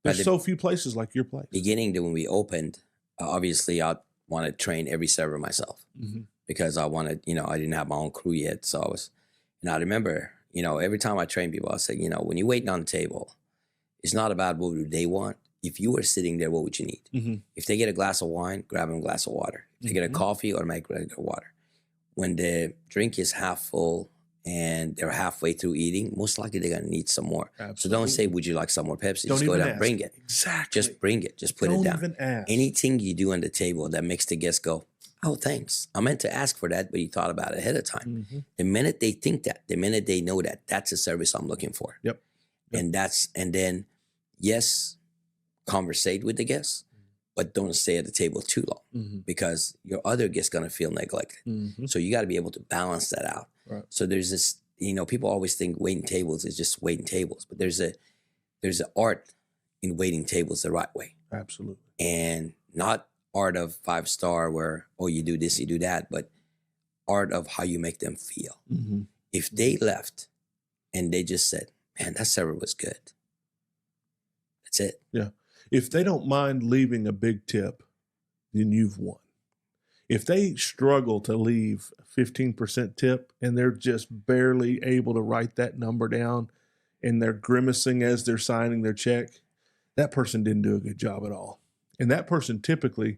There's so few places like your place. Beginning to when we opened, obviously I want to train every server myself, mm-hmm. because I wanted, I didn't have my own crew yet. So I remember, every time I train people, I say, when you're waiting on the table, it's not about what do they want. If you were sitting there, what would you need? Mm-hmm. If they get a glass of wine, grab them a glass of water. If they get a coffee, automatic regular water. When the drink is half full and they're halfway through eating, most likely they're going to need some more. Absolutely. So don't say, would you like some more Pepsi? Just go down and bring it. Exactly. Just bring it. Just put it down. Don't even ask. Anything you do on the table that makes the guests go, oh, thanks. I meant to ask for that, but you thought about it ahead of time. Mm-hmm. The minute they think that, the minute they know that, that's a service I'm looking for. Yep. And then, yes, conversate with the guests, but don't stay at the table too long, mm-hmm. because your other guest's going to feel neglected. Mm-hmm. So you got to be able to balance that out. Right. So there's this, people always think waiting tables is just waiting tables, but there's an art in waiting tables the right way. Absolutely. And not art of 5-star where, oh, you do this, you do that, but art of how you make them feel. Mm-hmm. If they left and they just said, man, that server was good, that's it. Yeah. If they don't mind leaving a big tip, then you've won. If they struggle to leave a 15% tip and they're just barely able to write that number down and they're grimacing as they're signing their check, that person didn't do a good job at all. And that person typically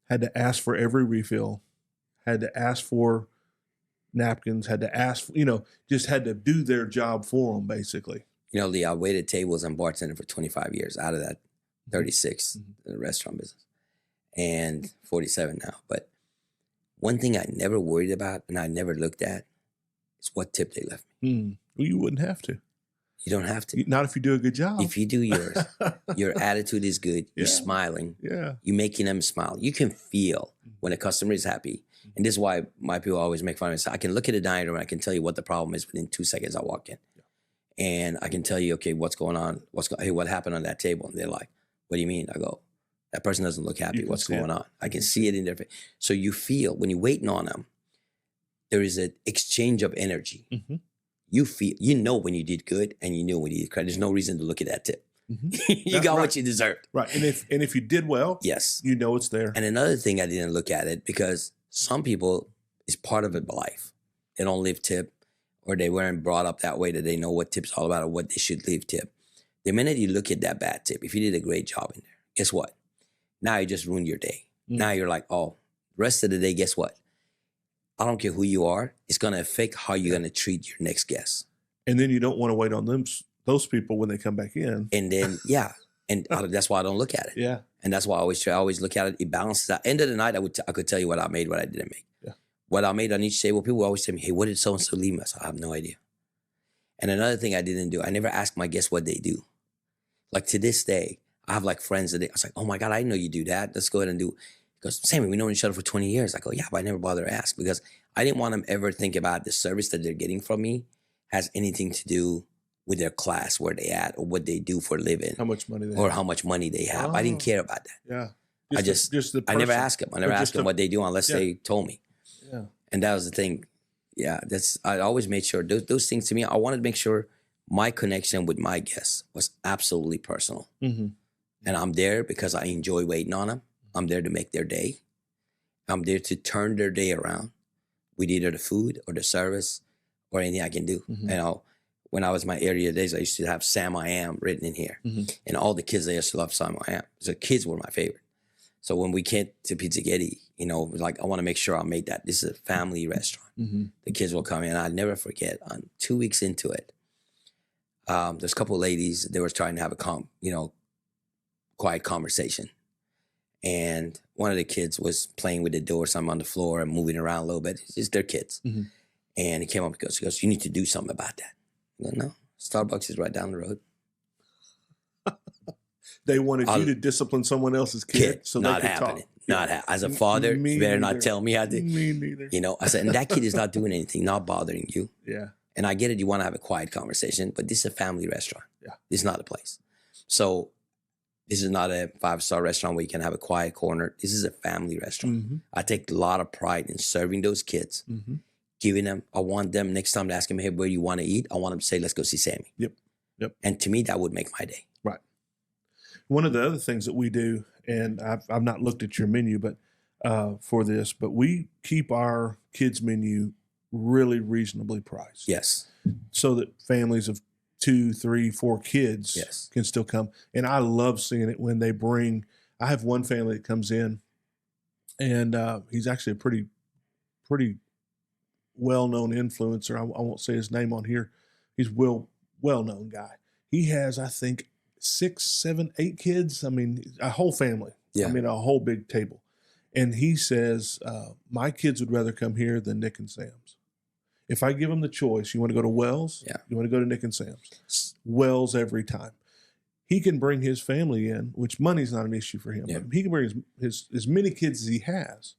had to ask for every refill, had to ask for napkins, had to ask, just had to do their job for them, basically. Lee, I waited tables and bartended for 25 years out of that 36 mm-hmm. in the restaurant business, and 47 now. But one thing I never worried about and I never looked at is what tip they left me. Well, you wouldn't have to. You don't have to. Not if you do a good job. If you do yours, your attitude is good. You're smiling. Yeah. You're making them smile. You can feel when a customer is happy. And this is why my people always make fun of me. So I can look at a dining room and I can tell you what the problem is within 2 seconds I walk in. Yeah. And I can tell you, okay, what's going on? Hey, what happened on that table? And they're like, what do you mean? I go, that person doesn't look happy. What's going on? I can see it in their face. So you feel, when you're waiting on them, there is an exchange of energy. Mm-hmm. You feel, when you did good and you knew when you did credit. There's no reason to look at that tip. Mm-hmm. You got what you deserved. Right. And if you did well, yes, it's there. And another thing, I didn't look at it because some people it's part of it life. They don't live tip, or they weren't brought up that way that they know what tip's all about or what they should leave tip. The minute you look at that bad tip, if you did a great job in there, guess what? Now you just ruined your day. Now you're like, oh, rest of the day, guess what? I don't care who you are. It's going to affect how you're going to treat your next guest. And then you don't want to wait on those people when they come back in. And then, yeah. And that's why I don't look at it. Yeah. And that's why I always look at it. It balances out. End of the night, I could tell you what I made, what I didn't make. Yeah. What I made on each table, people always tell me, hey, what did so-and-so leave us? I have no idea. And another thing I didn't do, I never asked my guests what they do. Like to this day, I have like friends that I was like, oh my God, I didn't know you do that. Let's go ahead and do it. Because Samee, we know each other for 20 years. I go, yeah, but I never bother to ask because I didn't want them ever think about the service that they're getting from me has anything to do with their class, where they at, or what they do for a living. How much money they or have. how much money they have. I didn't care about that. Yeah. I never ask them. I never ask them what they do unless they told me. Yeah. And that was the thing. Yeah, I always made sure those things to me, I wanted to make sure my connection with my guests was absolutely personal. Mm-hmm. And I'm there because I enjoy waiting on them. I'm there to make their day. I'm there to turn their day around with either the food or the service or anything I can do. Mm-hmm. You know, when I was in my area days, I used to have Sam I Am written in here. Mm-hmm. And all the kids, they used to love Sam I Am. So kids were my favorite. So when we came to Pizzaghetti, you know, it was like, I want to make sure I made that. This is a family restaurant. Mm-hmm. The kids will come in. I'll never forget, on 2 weeks into it, there's a couple of ladies, they were trying to have a quiet conversation. And one of the kids was playing with the door, something on the floor and moving around a little bit. It's their kids. Mm-hmm. And he came up and goes, you need to do something about that. I go, no, Starbucks is right down the road. They wanted you to discipline someone else's kid so not they could happening. talk. Not as a father, you better not tell me how to. Me neither. You know, I said, and that kid is not doing anything, not bothering you. Yeah. And I get it, you want to have a quiet conversation, but this is a family restaurant. Yeah. This is not a place. So this is not a 5-star restaurant where you can have a quiet corner. This is a family restaurant. Mm-hmm. I take a lot of pride in serving those kids, mm-hmm. giving them, I want them next time to ask them, hey, where do you want to eat? I want them to say, let's go see Samee. Yep. And to me, that would make my day. Right. One of the other things that we do, and I've not looked at your menu, but for this, but we keep our kids menu really reasonably priced. Yes. So that families of 2, 3, 4 kids can still come. And I love seeing it when they bring, I have one family that comes in and he's actually a pretty well-known influencer. I won't say his name on here. He's well-known guy. He has, I think, 6, 7, 8 kids. I mean, a whole family. Yeah. I mean, a whole big table. And he says, my kids would rather come here than Nick and Sam's. If I give them the choice, you want to go to Wells? Yeah. You want to go to Nick and Sam's? Wells every time. He can bring his family in, which money's not an issue for him. Yeah. But he can bring his as many kids as he has,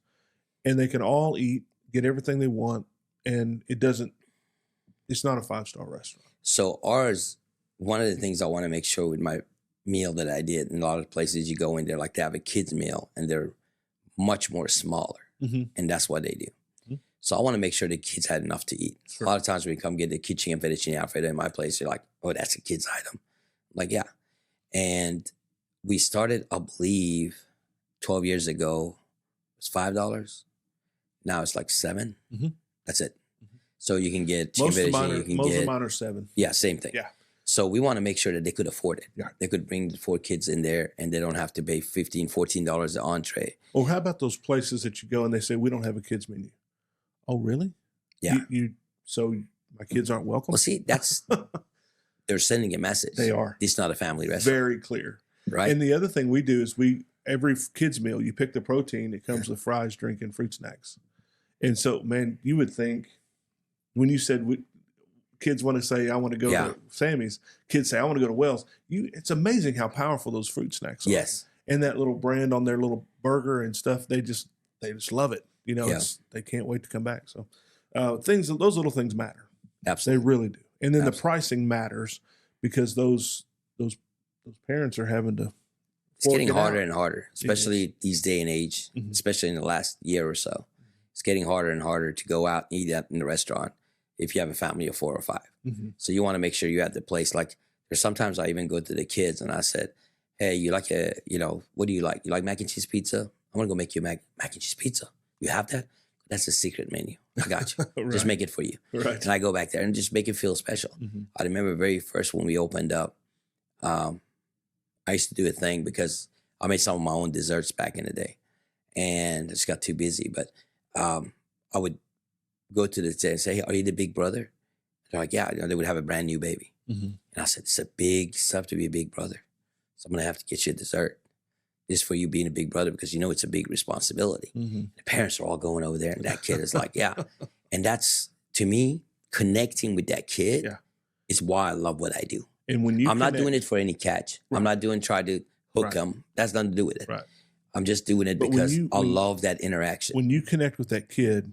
and they can all eat, get everything they want, and it's not a 5-star restaurant. So ours, one of the things I want to make sure with my meal that I did, in a lot of places you go in there, like they have a kid's meal and they're much more smaller. Mm-hmm. And that's what they do. Mm-hmm. So I want to make sure the kids had enough to eat. Sure. A lot of times when you come get the chicken fettuccine Alfredo in my place, you're like, oh, that's a kid's item. I'm like, yeah. And we started, I believe, 12 years ago, it was $5. Now it's like $7. Mm-hmm. That's it. Mm-hmm. So you can get chicken fettuccine. Most of mine are $7. Yeah, same thing. Yeah. So we want to make sure that they could afford it. Yeah. They could bring the 4 kids in there and they don't have to pay $15, $14 the entree. Or how about those places that you go and they say, we don't have a kids menu? Oh, really? Yeah. So my kids aren't welcome? Well, see, they're sending a message. They are. It's not a family restaurant. Very clear. Right. And the other thing we do is every kids meal, you pick the protein, it comes with fries, drink, and fruit snacks. And so, man, you would think when you said kids want to say, I want to go to Samee's, kids say, I want to go to Wells. It's amazing how powerful those fruit snacks are. Yes. And that little brand on their little burger and stuff, they just love it. You know, they can't wait to come back. So those little things matter. Absolutely. They really do. And then the pricing matters because those parents are having to. It's getting harder and harder, especially these day and age, mm-hmm. especially in the last year or so. It's getting harder and harder to go out and eat out in the restaurant if you have a family of 4 or 5. Mm-hmm. So you want to make sure you're at the place. Like there's sometimes I even go to the kids and I said, hey, you like what do you like? You like mac and cheese pizza? I'm going to go make you mac and cheese pizza. You have that? that's a secret menu. I got you. Right. Just make it for you. Right. And I go back there and just make it feel special. I remember very first when we opened up, I used to do a thing because I made some of my own desserts back in the day, and I just got too busy. But I would go to the and say, hey, are you the big brother? They're like, yeah. They would have a brand new baby. And I said, it's tough to be a big brother. So I'm going to have to get you a dessert just for you being a big brother because you know it's a big responsibility. The parents are all going over there and that kid is like, yeah. And that's, to me, connecting with that kid is why I love what I do. And when you I'm not doing it for any catch. Right. I'm not trying to hook them. That's nothing to do with it. Right. I'm just doing it because I love that interaction. When you connect with that kid,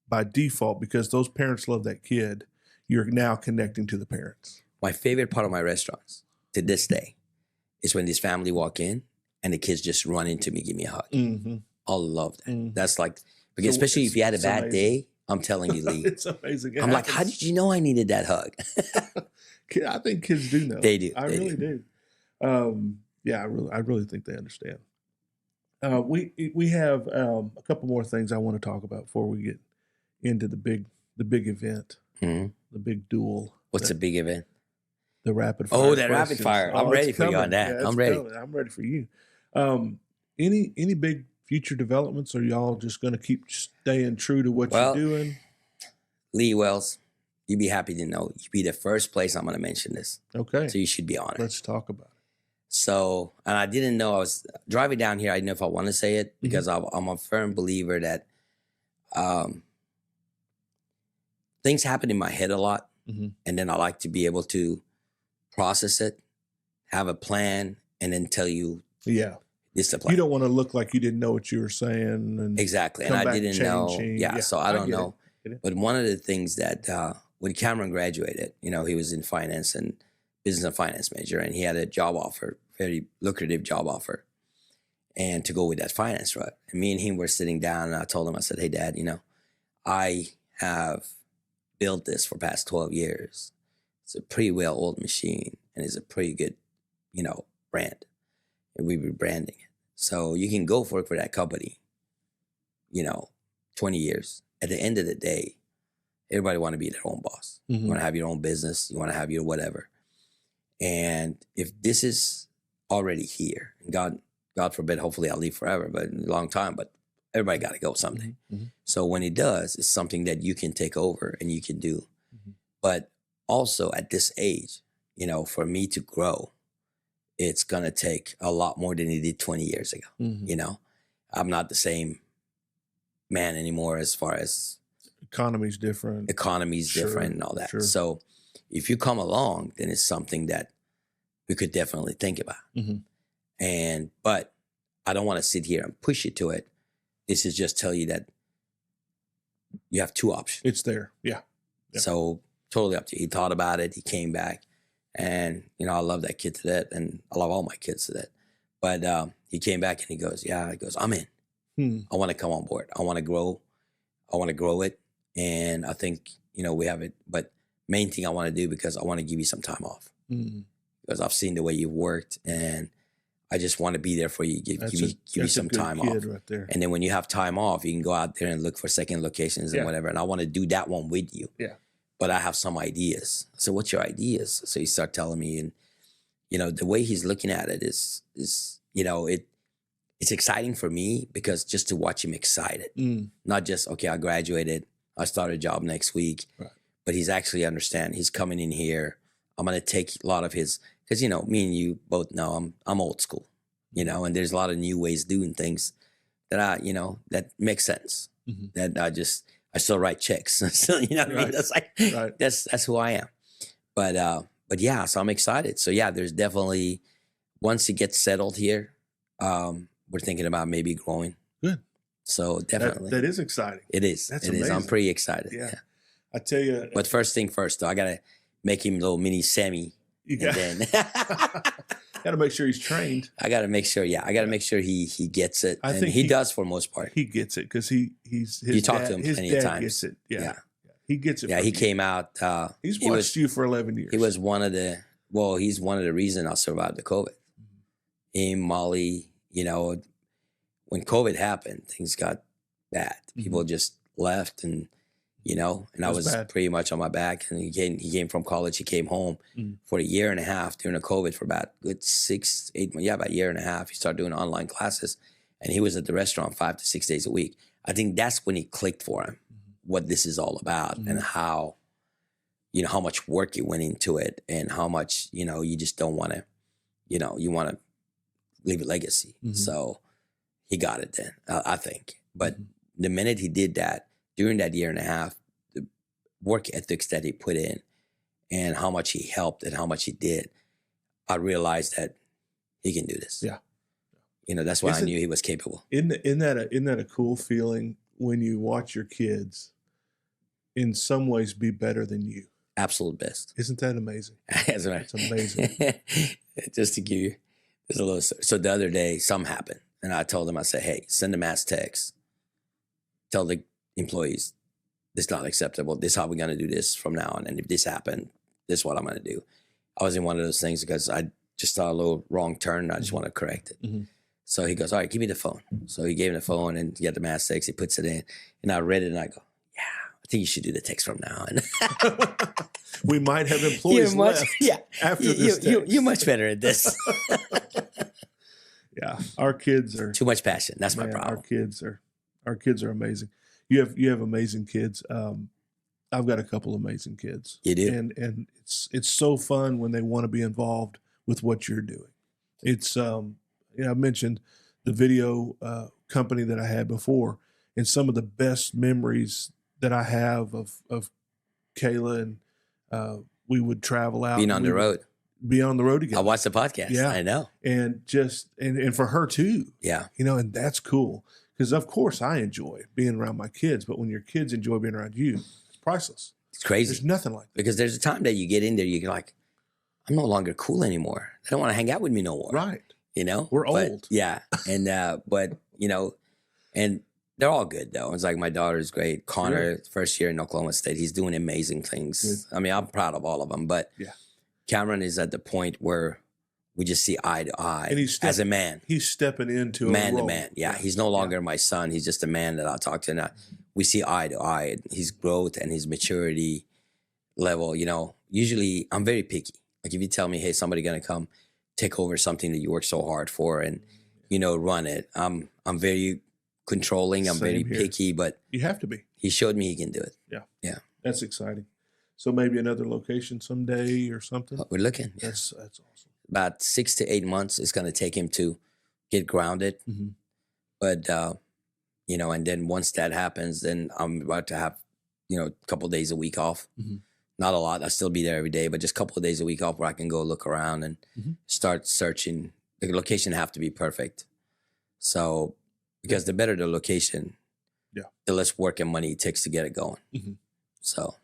by default, because those parents love that kid, you're now connecting to the parents. My favorite part of my restaurants to this day is when this family walk in and the kids just run into me, give me a hug. I love that. That's like, because especially if you had a bad day, I'm telling you, Lee. It's amazing. I'm like, how did you know I needed that hug? I think kids do know. They do. I really do. Yeah, I really think they understand. We have a couple more things I want to talk about before we get into the big event, the big duel. What's the big event? The rapid fire. Oh, that rapid fire. I'm ready for you on that. Yeah, I'm ready. I'm ready for you. Any big future developments, or y'all just going to keep staying true to what you're doing? Lee, Wells, you'd be happy to know. You'd be the first place I'm going to mention this. Okay. So you should be honored. Let's talk about it. So, and I didn't know, I was driving down here. I didn't know if I want to say it because I'm a firm believer that things happen in my head a lot. And then I like to be able to process it, have a plan, and then tell you, this is the plan. You don't want to look like you didn't know what you were saying. And exactly. And I didn't know. Yeah, so I don't know. But one of the things that when Cameron graduated, he was in finance and business and finance major, and he had a job offer, very lucrative job offer, and to go with that finance route. And me and him were sitting down, and I told him, I said, hey, Dad, I have built this for past 12 years. It's a pretty well-oiled machine, and it's a pretty good, brand. And we were branding it. So you can go work for that company, 20 years. At the end of the day, everybody want to be their own boss. You want to have your own business. You want to have your whatever. And if this is already here, and God forbid, hopefully I'll leave forever, but in a long time, but everybody got to go someday. So when it does, it's something that you can take over and you can do. But also at this age, for me to grow, it's going to take a lot more than it did 20 years ago. I'm not the same man anymore as far as economy's different and all that. So if you come along, then it's something that we could definitely think about. But I don't want to sit here and push you to it. This is just tell you that you have two options. It's there. Yeah. So totally up to you. He thought about it. He came back, and I love that kid to that, and I love all my kids to that. But he came back and he goes, I'm in. I want to come on board. I want to grow. I want to grow it. And I think, we have it. But main thing I want to do, because I want to give you some time off. Because I've seen the way you've worked, and I just want to be there for you. Give you some time off. Right there. And then when you have time off, you can go out there and look for second locations and whatever. And I want to do that one with you. Yeah. But I have some ideas. So what's your ideas? So you start telling me, and the way he's looking at it is it's exciting for me, because just to watch him excited, not just, okay, I graduated, I start a job next week, but he's actually understand. He's coming in here. I'm going to take a lot of his, because, me and you both know I'm old school, and there's a lot of new ways doing things that that makes sense. That I still write checks. So, what I mean? That's like, that's who I am. But yeah, so I'm excited. So yeah, there's definitely, once it gets settled here, we're thinking about maybe growing. Good. So definitely. That is exciting. It is. That's amazing. I'm pretty excited. Yeah. I tell you. But first thing first, though, I got to make him a little mini Samee. Got to make sure he's trained. I got to make sure, I got to make sure he gets it. I think he does for the most part. He gets it, because you talked to him plenty of times. Gets it. Yeah. He gets it. Yeah, he came out. He's watched you for 11 years. He was he's one of the reasons I survived the COVID. Him, Molly, when COVID happened, things got bad. People just left, and and I was bad. pretty much on my back. And he came from college. He came home for a year and a half during the COVID for about good 6, 8 months. Yeah, about a year and a half. He started doing online classes, and he was at the restaurant 5 to 6 days a week. I think that's when he clicked for him what this is all about and how, how much work you went into it and how much, you just don't want to, you want to leave a legacy. So he got it then, I think. But the minute he did that, during that year and a half, the work ethics that he put in and how much he helped and how much he did, I realized that he can do this. Yeah. That's why I knew he was capable. Isn't that a cool feeling when you watch your kids in some ways be better than you? Absolute best. Isn't that amazing? That's right. It's amazing. Just to give you a little. So the other day, something happened. And I told him, I said, hey, send a mass text. Tell the employees, this is not acceptable. This is how we're going to do this from now on. And if this happened, this is what I'm going to do. I was in one of those things because I just saw a little wrong turn. And I just want to correct it. So he goes, all right, give me the phone. So he gave him the phone and he got the mass text. He puts it in. And I read it and I go, yeah, I think you should do the text from now on. We might have employees left after this text. You're much better at this. Yeah, our kids are too much passion. That's my problem. Our kids are amazing. You have amazing kids. I've got a couple amazing kids. You do, and it's so fun when they want to be involved with what you're doing. It's I mentioned the video company that I had before, and some of the best memories that I have of Kayla and we would travel out, being on the road. Be on the road together. I watched the podcast. Yeah, I know. And and for her too. Yeah. And that's cool. Because of course I enjoy being around my kids, but when your kids enjoy being around you, it's priceless. It's crazy. There's nothing like that. Because there's a time that you get in there, you're like, I'm no longer cool anymore. They don't want to hang out with me no more. Right. We're old. Yeah. And but and they're all good though. It's like my daughter's great. Connor, first year in Oklahoma State, he's doing amazing things. Good. I mean, I'm proud of all of them, but Cameron is at the point where we just see eye to eye and as a man. He's stepping into man a role. To man. Yeah, he's no longer my son. He's just a man that I talk to. And we see eye to eye. His growth and his maturity level. Usually I'm very picky. Like if you tell me, hey, somebody gonna come take over something that you work so hard for and run it. I'm very controlling. I'm very picky, but you have to be. He showed me he can do it. Yeah. Yeah. That's exciting. So maybe another location someday or something. We're looking. That's awesome. About 6 to 8 months it's going to take him to get grounded. But, and then once that happens, then I'm about to have, a couple of days a week off. Not a lot. I'll still be there every day, but just a couple of days a week off where I can go look around and start searching. The location have to be perfect. So, because the better the location, the less work and money it takes to get it going. So.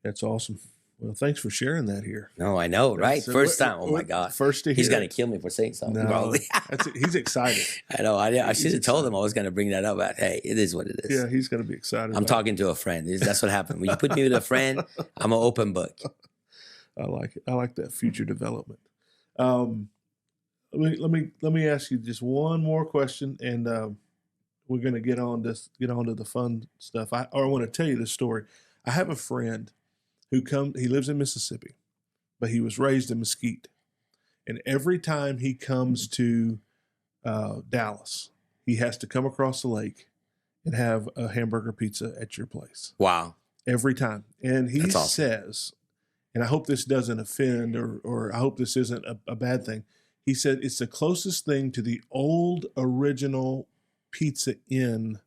That's awesome. Well, thanks for sharing that here. No, I know, right? First time. Oh my God. First to hear. He's going to kill me for saying something. No, probably. He's excited. I know. I should have told him I was going to bring that up. But hey, it is what it is. Yeah, he's going to be excited. I'm talking to a friend. That's what happened. When you put me with a friend, I'm an open book. I like it. I like that future development. Let me ask you just one more question, and we're going to get on to the fun stuff. I want to tell you this story. I have a friend he lives in Mississippi, but he was raised in Mesquite. And every time he comes to Dallas, he has to come across the lake and have a hamburger pizza at your place. Wow. Every time. And he awesome. says, and I hope this doesn't offend or I hope this isn't a bad thing. He said it's the closest thing to the old original Pizza Inn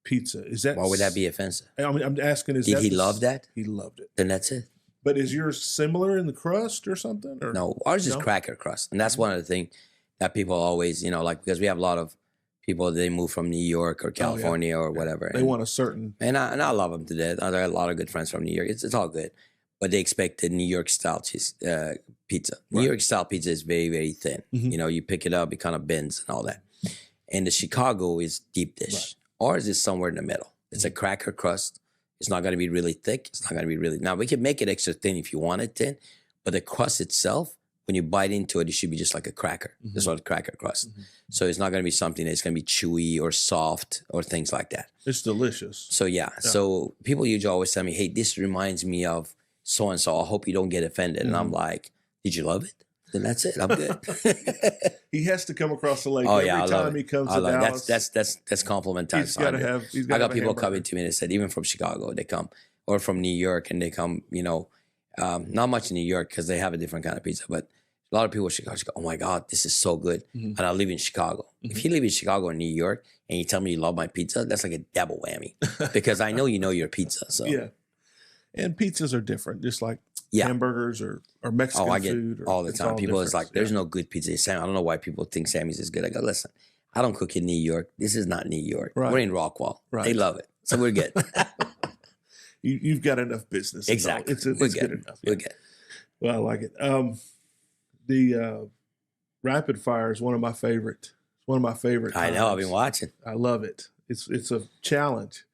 pizza. Is that? Why would that be offensive? I mean, I'm asking. Did he love that? He loved it. Then that's it. But is yours similar in the crust or something? Or? No, ours is cracker crust, and that's one of the things that people always, because we have a lot of people they move from New York or California or whatever. They want a certain. And I love them to death. I got a lot of good friends from New York. It's all good, but they expect the New York style pizza. Right. New York style pizza is very, very thin. You pick it up, it kind of bends and all that. And the Chicago is deep dish. Right. Ours is somewhere in the middle. It's a cracker crust. It's not going to be really thick. It's not going to be really... Now, we can make it extra thin if you want it thin, but the crust itself when you bite into it, it should be just like a cracker, just like a cracker crust. So it's not going to be something that's going to be chewy or soft or things like that. It's delicious. So yeah. So people usually always tell me, hey, this reminds me of so-and-so. I hope you don't get offended. And I'm like, did you love it? Then that's it. I'm good. He has to come across the lake every time he comes to Dallas. That's compliment time. He's got to have. I got people coming to me and said, even from Chicago, they come, or from New York, and they come. Not much in New York because they have a different kind of pizza, but a lot of people in Chicago go, oh my God, this is so good. And I live in Chicago. If you live in Chicago or New York and you tell me you love my pizza, that's like a double whammy because I know you know your pizza. So yeah, and pizzas are different, just like hamburgers or Mexican I get food. All the time. People is like, there's no good pizza. Sam, I don't know why people think Sammy's is good. I go, listen, I don't cook in New York. This is not New York. Right. We're in Rockwall. Right. They love it. So we're good. You've got enough business. Exactly. It's good enough. We're good. Well, I like it. The rapid fire is one of my favorite. It's one of my favorite. I know. I've been watching. I love it. It's a challenge.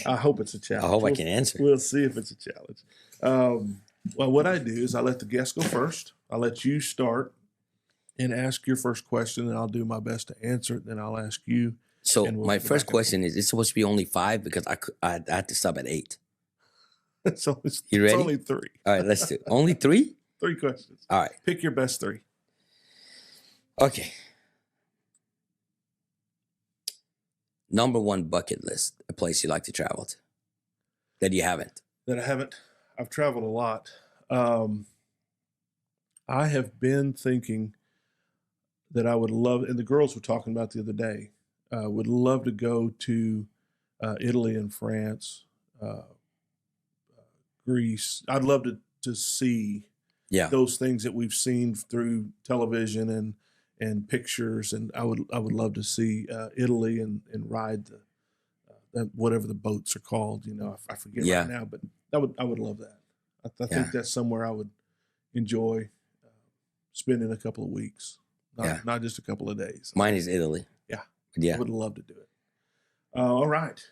I hope it's a challenge. I hope I can answer. We'll see if it's a challenge. Well, what I do is I let the guests go first. I let you start and ask your first question, and I'll do my best to answer it. Then I'll ask you. So my first question is: it's supposed to be only 5 because I had to stop at 8. So it's You ready? only 3. All right, let's do it. Only 3. 3 questions. All right. Pick your best 3. Okay. Number 1 bucket list, a place you like to travel to that you haven't. That I haven't. I've traveled a lot. I have been thinking that I would love, and the girls were talking about the other day, would love to go to Italy and France, Greece. I'd love to see those things that we've seen through television and pictures, and I would love to see Italy and ride whatever the boats are called. I forget right now, but I would love that. I think that's somewhere I would enjoy spending a couple of weeks, not just a couple of days. Mine is Italy. I would love to do it. All right,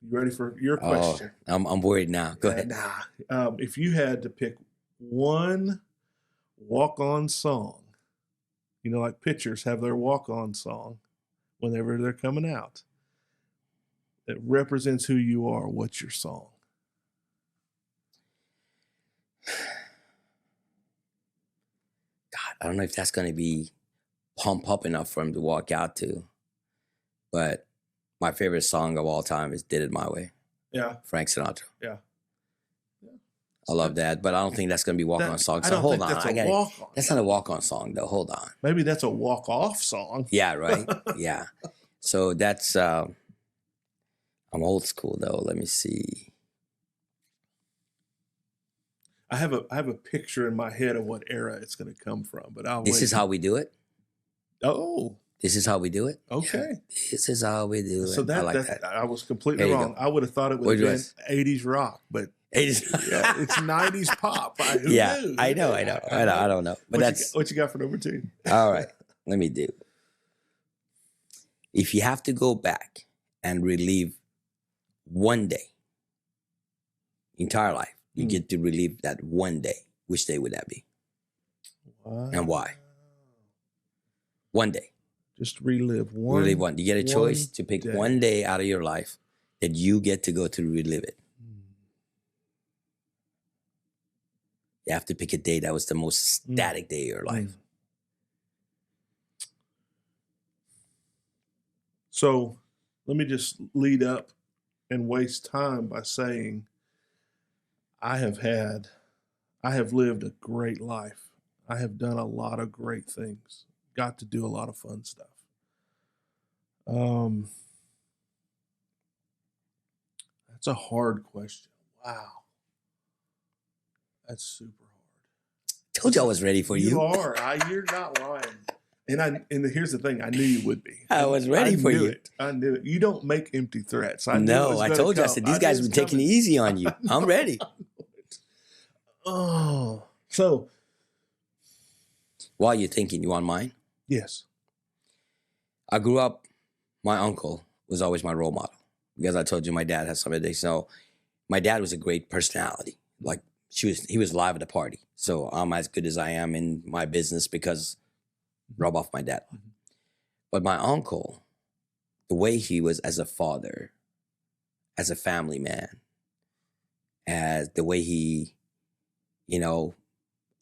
you ready for your question? I'm worried now. Go ahead. If you had to pick one walk-on song, like pitchers have their walk-on song whenever they're coming out, that represents who you are, what's your song? God, I don't know if that's going to be pump up enough for him to walk out to, but my favorite song of all time is "Did It My Way." Yeah, Frank Sinatra. Yeah. I love that, but I don't think that's going to be walk-on song. So hold on, that's not a walk-on song though. Hold on. Maybe that's a walk-off song. Yeah, right. Yeah. So that's I'm old school though. Let me see. I have a picture in my head of what era it's going to come from, but I'll. This is how we do it. Oh. This is how we do it. Okay. This is how we do it. So I like that. I was completely wrong. I would have thought it would have been 80s rock, but 80s. Yeah, it's 90s pop. Who knew? I know. I don't know. But what you got for number 2? All right. Let me do. If you have to go back and relive one day, entire life, you get to relive that one day. Which day would that be? Wow. And why? One day. Just relive one. Relive one. You get a choice to pick one day out of your life that you get to go to relive it. You have to pick a day that was the most static day of your life. So let me just lead up and waste time by saying I have lived a great life. I have done a lot of great things. Got to do a lot of fun stuff. That's a hard question. Wow. That's super hard. Told you I was ready for you. You are. You're not lying. And here's the thing. I knew you would be. I was ready for you. I knew it. You don't make empty threats. I told you. I said, these guys have been taking it easy on you. I'm ready. Oh. So. While you're thinking, you want mine? Yes. I grew up, my uncle was always my role model. Because I told you my dad has some addiction. So my dad was a great personality. Like he was live at the party. So I'm as good as I am in my business because rub off my dad. Mhm. But my uncle, the way he was as a father, as a family man, as the way he, you know,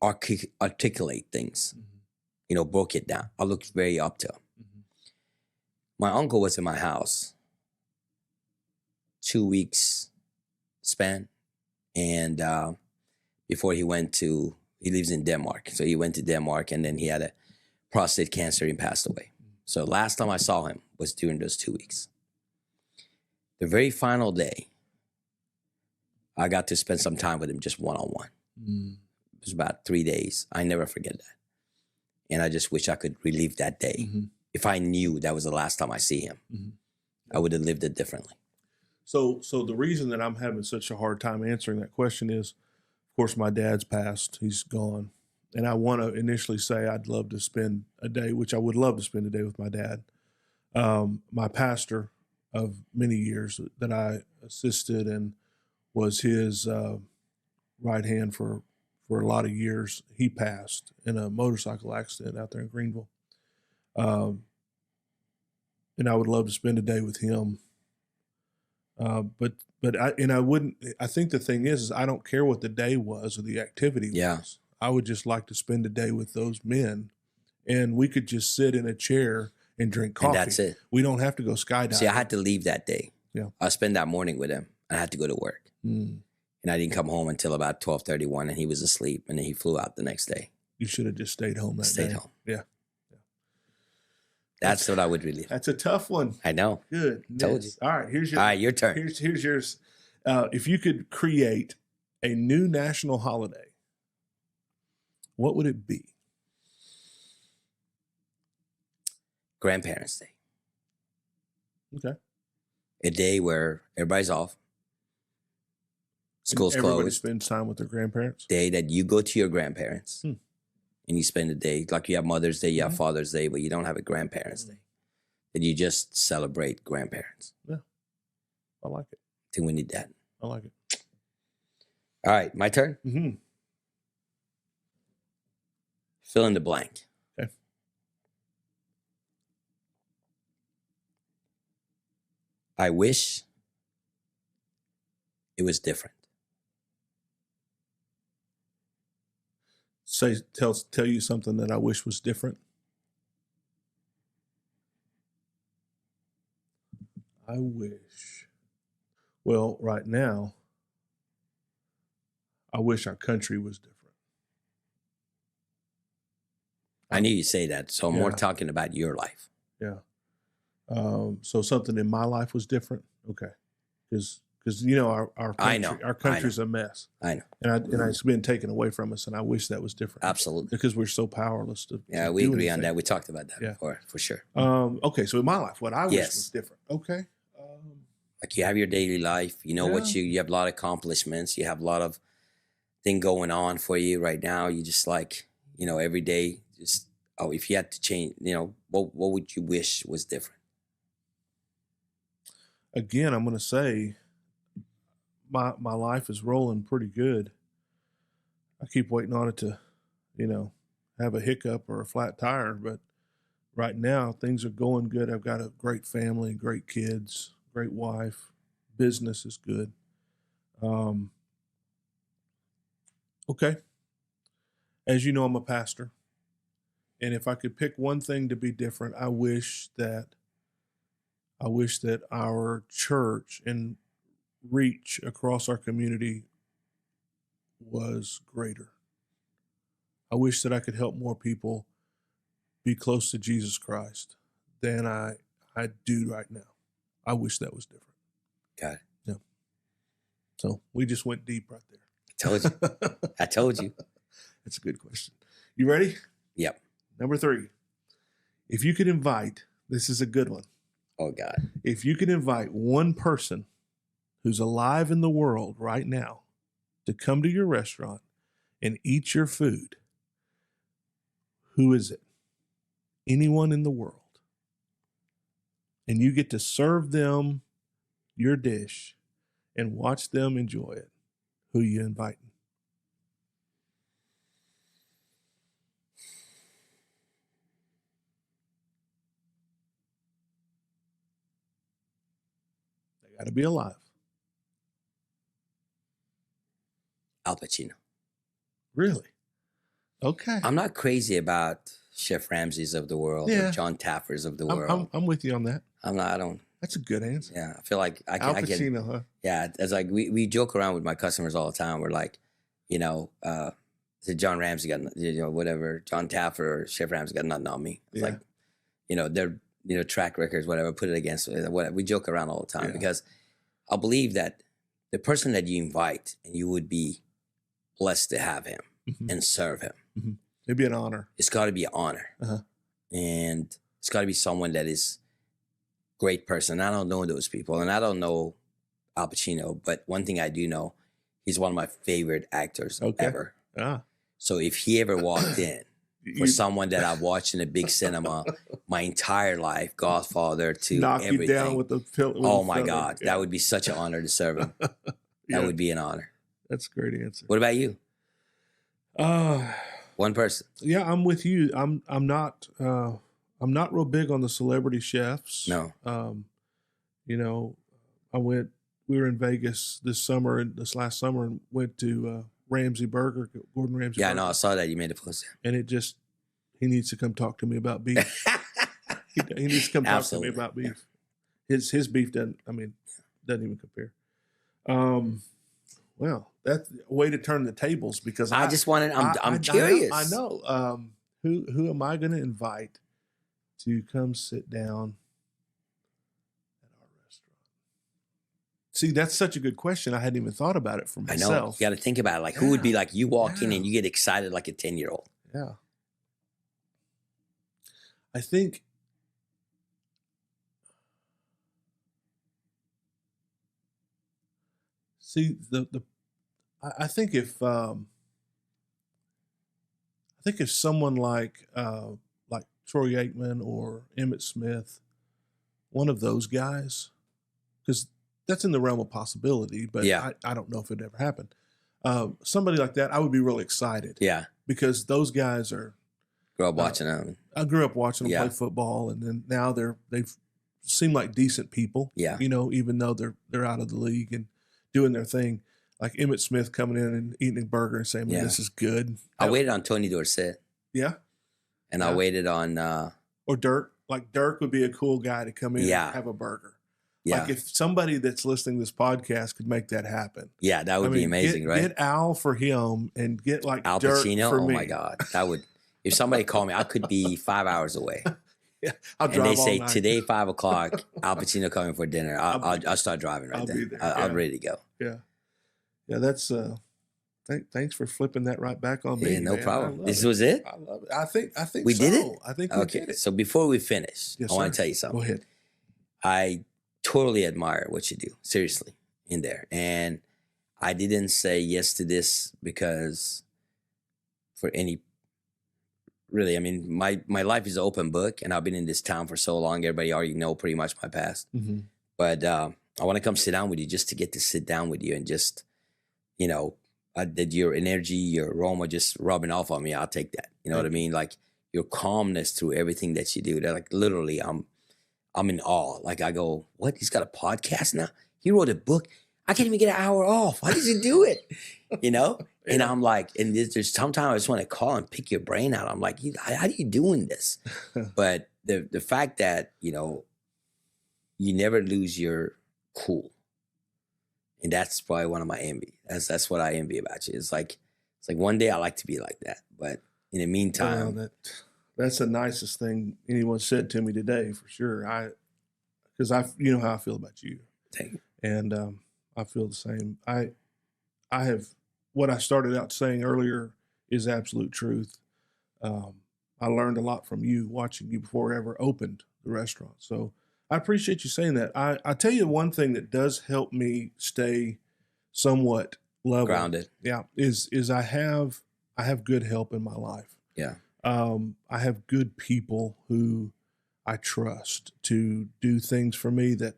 articulate things, Mhm. you know, broke it down. I looked very up to him. Mhm. My uncle was in my house 2 weeks span. And before he lives in Denmark. So he went to Denmark and then he had a prostate cancer and passed away. So last time I saw him was during those 2 weeks. The very final day, I got to spend some time with him just one-on-one. Mm. It was about 3 days. I never forget that. And I just wish I could relive that day. Mm-hmm. If I knew that was the last time I see him, Mm-hmm. I would have lived it differently. So the reason that I'm having such a hard time answering that question is, of course, my dad's passed. He's gone. And I want to initially say I'd love to spend a day, which I would love to spend a day with my dad. My pastor of many years that I assisted and was his right hand for a lot of years, he passed in a motorcycle accident out there in Greenville. And I would love to spend a day with him. I wouldn't. I think the thing is I don't care what the day was or the activity Yeah. was. I would just like to spend a day with those men, and we could just sit in a chair and drink coffee. And that's it. We don't have to go skydiving. See, I had to leave that day. Yeah. I spent that morning with him. I had to go to work. Mm. And I didn't come home until about 12:31, and he was asleep. And then he flew out the next day. You should have just stayed home that day. Stayed home. Yeah. That's what I would relive. That's a tough one. I know. Good. Told you. All right. All right, your turn. Here's yours. If you could create a new national holiday, what would it be? Grandparents' Day. Okay. A day where everybody's off. School's Everybody closed. spends time with their grandparents. Day that you go to your grandparents Hmm. and you spend a day. Like you have Mother's Day, you have Mhm. Father's Day, but you don't have a Grandparents' Day. That you just celebrate grandparents. I like it. I think we need that. I like it. All right, my turn. Mm-hmm. Fill in the blank. Okay. I wish it was different. Tell you something that I wish was different. I wish. Well, right now, I wish our country was different. I knew you'd say that, so I'm more Yeah. talking about your life. Yeah. So something in my life was different. Okay. Because you know our country, I know. our country's a mess, I know. and it's been taken away from us, and I wish that was different. Absolutely. Because we're so powerless to Yeah, to we do agree on anything. that. We talked about that Yeah. before, for sure. Okay, so in my life, what I wish Yes. was different. Okay. Like you have your daily life, you know what Yeah. you have a lot of accomplishments, you have a lot of thing going on for you right now. You just like, you know, every day, just if you had to change, you know, what would you wish was different? Again, I'm going to say my life is rolling pretty good. I keep waiting on it to, have a hiccup or a flat tire, but right now things are going good. I've got a great family, great kids, great wife. Business is good. Okay. As you know, I'm a pastor. And if I could pick one thing to be different, I wish that our church and reach across our community was greater. I wish that I could help more people be close to Jesus Christ than I do right now. I wish that was different. Got it. Yeah. So we just went deep right there. Told you. I told you. That's a good question. You ready? Yep. Number 3. If you could invite, this is a good one. Oh, God. If you could invite one person who's alive in the world right now to come to your restaurant and eat your food, who is it? Anyone in the world. And you get to serve them your dish and watch them enjoy it. Who you inviting? Got to be alive. Al Pacino. Really? Okay. I'm not crazy about Chef Ramsay's of the world or John Taffer's of the world. I'm with you on that. I don't. That's a good answer. Yeah, I feel like Al Pacino, huh? Yeah, it's like we joke around with my customers all the time. We're like, you know, John Ramsay got, you know, whatever, John Taffer or Chef Ramsay got nothing on me. It's like, you know, their, you know, track records, whatever, put it against whatever. We joke around all the time because I believe that the person that you invite and you would be blessed to have him and serve him. Mm-hmm. It'd be an honor. It's got to be an honor. And it's got to be someone that is great person. I don't know those people, and I don't know Al Pacino, but one thing I do know, he's one of my favorite actors ever. So if he ever walked in for someone that I've watched in a big cinema my entire life, Godfather to knock everything, you down with the pillow. Oh my God, that would be such an honor to serve him. That would be an honor. That's a great answer. What about you? One person. Yeah, I'm with you. I'm not real big on the celebrity chefs. No. You know, we were in Vegas this last summer and went to Ramsay Burger, Gordon Ramsay. Yeah, Burger. I know. I saw that you made a post. And he needs to come talk to me about beef. he needs to come talk to me about beef. His beef doesn't even compare. Well, that's a way to turn the tables because I just wanted. I'm curious. I know. Who am I going to invite to come sit down at our restaurant? See, that's such a good question. I hadn't even thought about it for myself. I know. You got to think about it. Like, who would be like you walk in and you get excited like a 10-year-old? Yeah. I think. See, I think if someone like Troy Aikman or Emmett Smith, one of those guys, because that's in the realm of possibility, but I don't know if it ever happened. Somebody like that, I would be really excited. Yeah, because those guys are. Grew up watching them. I grew up watching them play football, and then now they've seem like decent people. Yeah, you know, even though they're out of the league and doing their thing. Like Emmett Smith coming in and eating a burger and saying, "Man, this is good." I waited on Tony Dorsett. Yeah, and I waited on or Dirk. Like Dirk would be a cool guy to come in and have a burger. Yeah, like if somebody that's listening to this podcast could make that happen. Yeah, that would be amazing, right? Get Al for him and get like Al Dirk Pacino. for me. Oh my God, that would. If somebody called me, I could be 5 hours away. Yeah, I'll drive. And they say all night. Today 5 o'clock, Al Pacino coming for dinner. I'll start driving right there. I'm ready to go. Yeah. Yeah, that's thanks for flipping that right back on me. Yeah, no problem. This was it? I love it. I think we so. did it? I think we did it. So before we finish, I want to tell you something. Go ahead. I totally admire what you do, seriously, in there. And I didn't say yes to this because for any really, I mean, my life is an open book, and I've been in this town for so long. Everybody already know pretty much my past. Mm-hmm. But I want to come sit down with you just to get to sit down with you and just, you know, that your energy, your aroma just rubbing off on me. I'll take that. You know what I mean? Like your calmness through everything that you do. That like literally, I'm in awe. Like I go, what? He's got a podcast now? He wrote a book. I can't even get an hour off. How does he do it? You know? Yeah. And I'm like, and there's sometimes I just want to call and pick your brain out. I'm like, how are you doing this? But the fact that, you know, you never lose your cool. And that's probably one of my envy. That's what I envy about you. It's like one day I like to be like that. But in the meantime. That's the nicest thing anyone said to me today, for sure. Because you know how I feel about you. Thank you. And I feel the same. I have, what I started out saying earlier is absolute truth. I learned a lot from you, watching you before I ever opened the restaurant. So I appreciate you saying that. I tell you one thing that does help me stay somewhat level. Grounded. Yeah. Is I have good help in my life. Yeah. I have good people who I trust to do things for me that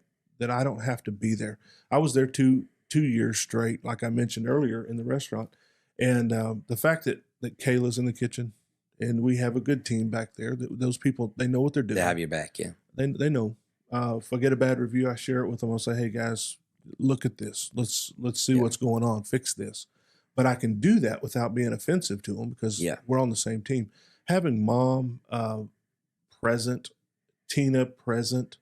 I don't have to be there. I was there 2 years straight, like I mentioned earlier in the restaurant. And the fact that Kayla's in the kitchen and we have a good team back there, those people, they know what they're doing. They have your back, yeah. They know. If I get a bad review, I share it with them. I'll say, "Hey guys, look at this. Let's see Yeah. what's going on. Fix this." But I can do that without being offensive to them because Yeah. we're on the same team. Having mom present, Tina present,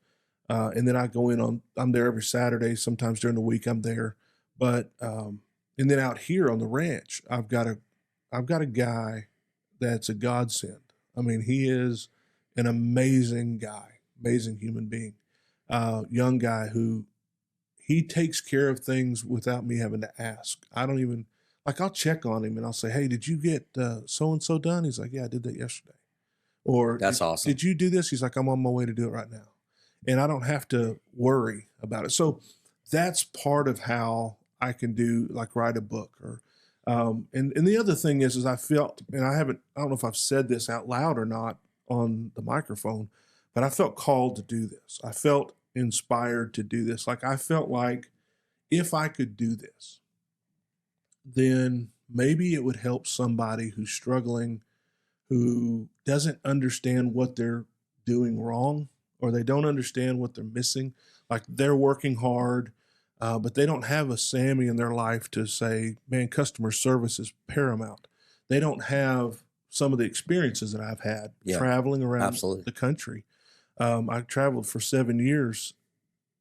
and then I go in on. I'm there every Saturday. Sometimes during the week I'm there, but and then out here on the ranch, I've got a guy that's a godsend. I mean, he is an amazing guy, amazing human being, young guy who he takes care of things without me having to ask. I don't even like. I'll check on him and I'll say, "Hey, did you get so and so done?" He's like, "Yeah, I did that yesterday." Or That's awesome. Did you do this? He's like, "I'm on my way to do it right now," and I don't have to worry about it. So that's part of how I can do like write a book or. And the other thing is I felt, and I don't know if I've said this out loud or not on the microphone, but I felt called to do this. I felt inspired to do this. Like I felt like if I could do this, then maybe it would help somebody who's struggling, who doesn't understand what they're doing wrong, or they don't understand what they're missing. Like they're working hard, but they don't have a Samee in their life to say, man, customer service is paramount. They don't have some of the experiences that I've had traveling around Absolutely. the country. I traveled for 7 years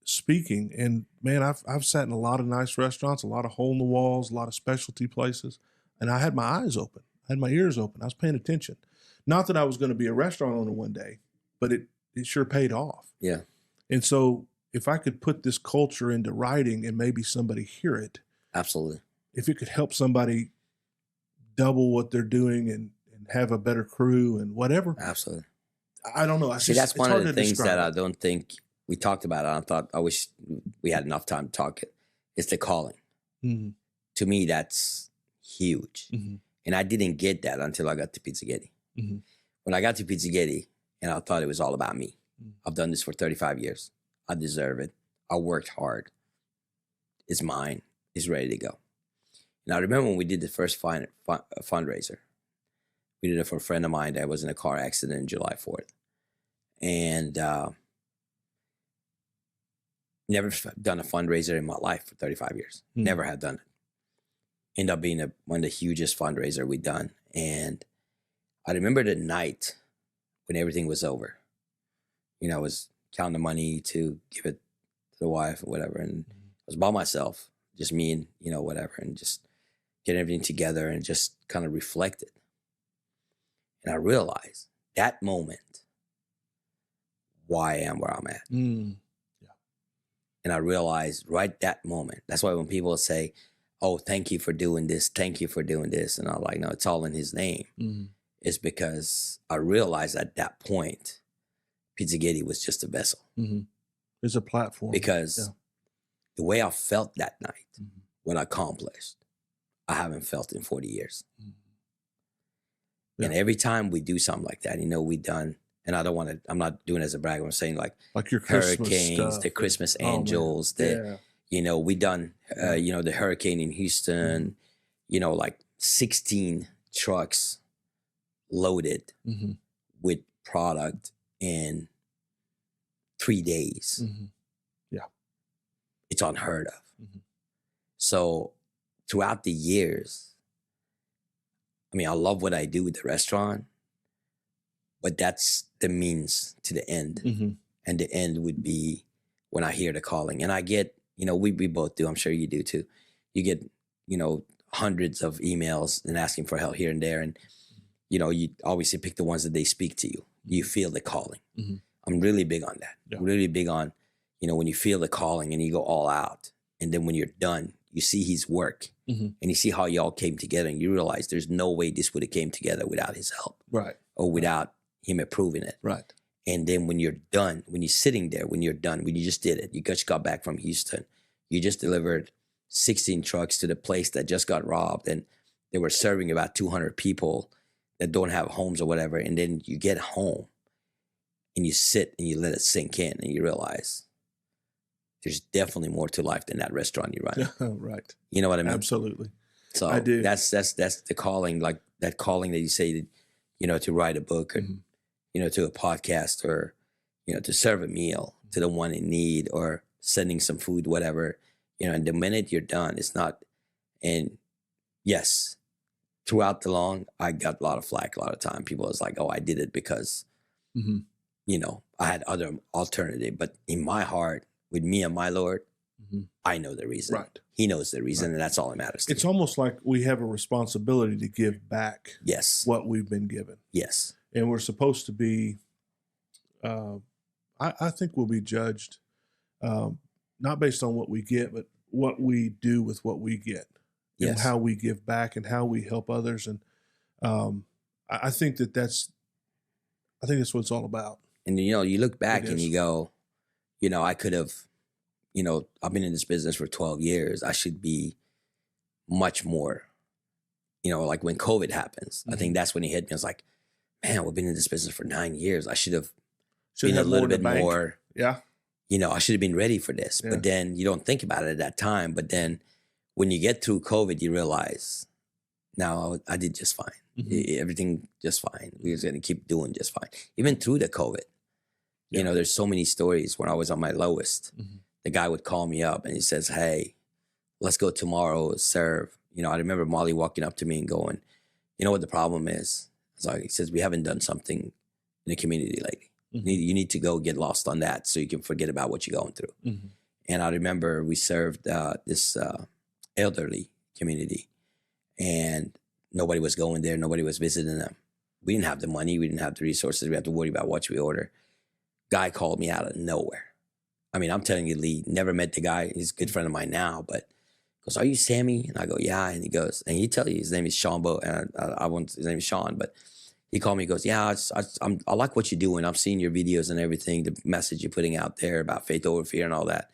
speaking, and man, I've sat in a lot of nice restaurants, a lot of hole in the walls, a lot of specialty places, and I had my eyes open, I had my ears open, I was paying attention. Not that I was going to be a restaurant owner one day, but it sure paid off. Yeah. And so if I could put this culture into writing and maybe somebody hear it, Absolutely. if it could help somebody double what they're doing and have a better crew and whatever. Absolutely. I don't know. See, that's one of the things that I don't think we talked about. I wish we had enough time to talk it. It's the calling. Mm-hmm. To me, that's huge. Mm-hmm. And I didn't get that until I got to Pizzaghetti. Mm-hmm. When I got to Pizzaghetti, and I thought it was all about me. Mm-hmm. I've done this for 35 years. I deserve it. I worked hard. It's mine. It's ready to go. And I remember when we did the first fundraiser. We did it for a friend of mine that was in a car accident on July 4th. And never done a fundraiser in my life for 35 years. Mm-hmm. Never had done it. Ended up being one of the hugest fundraiser we done. And I remember the night when everything was over. You know, I was counting the money to give it to the wife or whatever. And I was by myself, just me and, you know, whatever. And just getting everything together and just kind of reflected. And I realized that moment why I am where I'm at. Yeah. And I realized right that moment. That's why when people say, oh, thank you for doing this. Thank you for doing this. And I'm like, no, it's all in his name. Mm-hmm. It's because I realized at that point, Pizzaghetti was just a vessel. Mm-hmm. It's a platform. Because the way I felt that night mm-hmm. when I accomplished, I haven't felt in 40 years. Mm-hmm. Yeah. And every time we do something like that, you know, we done, and I don't want to, I'm not doing it as a brag, I'm saying like your Christmas hurricanes, stuff. the Christmas angels, you know, we done, you know, the hurricane in Houston, mm-hmm. you know, like 16 trucks loaded mm-hmm. with product in 3 days. Mm-hmm. Yeah. It's unheard of. Mm-hmm. So throughout the years, I mean, I love what I do with the restaurant, but that's the means to the end. Mm-hmm. And the end would be when I hear the calling. And I get, you know, we both do, I'm sure you do too. You get, you know, hundreds of emails and asking for help here and there. And, you know, you obviously pick the ones that they speak to you. You feel the calling. Mm-hmm. I'm really big on that. Yeah. Really big on, you know, when you feel the calling and you go all out. And then when you're done, you see his work mm-hmm. and you see how y'all came together and you realize there's no way this would have came together without his help. Right. Or without him approving it. Right. And then when you're done, when you're sitting there, when you're done, when you just did it, you just got back from Houston, you just delivered 16 trucks to the place that just got robbed and they were serving about 200 people that don't have homes or whatever. And then you get home and you sit and you let it sink in and you realize there's definitely more to life than that restaurant you run. Right. You know what I mean? Absolutely. So I do. That's the calling, like that calling that you say, that, you know, to write a book or, mm-hmm. you know, to a podcast or, you know, to serve a meal. to the one in need or sending some food, whatever, and the minute you're done, it's not, and yes, throughout the long, I got a lot of flack a lot of time. People was like, oh, I did it because, Mm-hmm. I had other alternative, but in my heart, with me and my Lord, Mm-hmm. I know the reason. Right. He knows the reason, and that's all that matters to It's me. almost like we have a responsibility to give back Yes. what we've been given. Yes. And we're supposed to be, I think we'll be judged not based on what we get, but what we do with what we get. And Yes. how we give back and how we help others. And I think that's what it's all about. And, you look back It and is. you go, I could have, I've been in this business for 12 years. I should be much more, like when COVID happens, I think that's when he hit me. I was like, man, we've been in this business for 9 years. I should have been a have little more in bit the bank. more, Yeah. I should have been ready for this. Yeah. But then you don't think about it at that time. But then when you get through COVID, you realize, now I did just fine. Mhm. Everything just fine. We was going to keep doing just fine. Even through the COVID, Yeah. there's so many stories when I was on my lowest. Mhm. The guy would call me up and he says, hey, let's go tomorrow, serve. I remember Molly walking up to me and going, you know what the problem is? He says, we haven't done something in the community lately. Mhm. You need to go get lost on that so you can forget about what you're going through. Mhm. And I remember we served this elderly community, and nobody was going there. Nobody was visiting them. We didn't have the money. We didn't have the resources. We had to worry about what we order. Guy called me out of nowhere. I mean, I'm telling you, Lee, never met the guy. He's a good friend of mine now, but he goes, are you Samee? And I go, yeah. And he goes, and he tell you his name is Sean, and his name is Sean, but he called me, he goes, yeah, I like what you're doing. I'm seeing your videos and everything, the message you're putting out there about faith over fear and all that.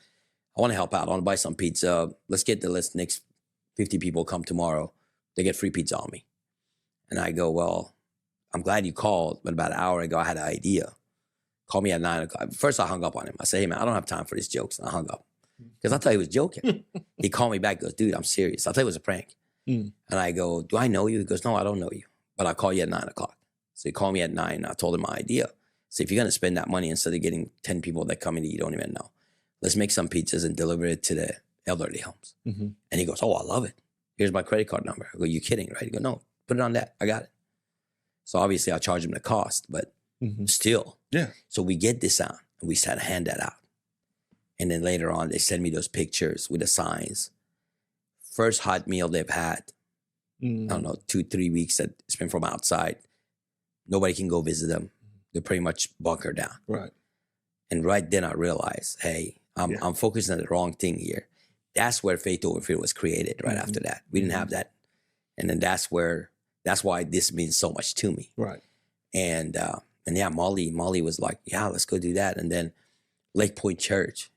I want to help out. I want to buy some pizza. Let's get the list. Next 50 people come tomorrow. They get free pizza on me. And I go, well, I'm glad you called, but about an hour ago, I had an idea. Call me at 9 o'clock. First, I hung up on him. I said, hey, man, I don't have time for these jokes. And I hung up because I thought he was joking. He called me back, goes, dude, I'm serious. I thought it was a prank. And I go, do I know you? He goes, no, I don't know you, but I'll call you at 9 o'clock. So he called me at 9. And I told him my idea. So if you're going to spend that money, instead of getting 10 people that come in that you don't even know, let's make some pizzas and deliver it to the elderly homes. Mm-hmm. And he goes, oh, I love it. Here's my credit card number. I go, you kidding, right? He goes, no, put it on that. I got it. So obviously I'll charge him the cost, but still. Yeah. So we get this out and we start to hand that out. And then later on, they send me those pictures with the signs. First hot meal they've had, I don't know, 2-3 weeks that it's been from outside. Nobody can go visit them. They're pretty much bunkered down. Right. And right then I realized, hey, I'm focusing on the wrong thing here. That's where faith over fear was created right after that. We didn't have that. And then that's why this means so much to me. Right. And yeah, Molly was like, yeah, let's go do that. And then Lake Point Church,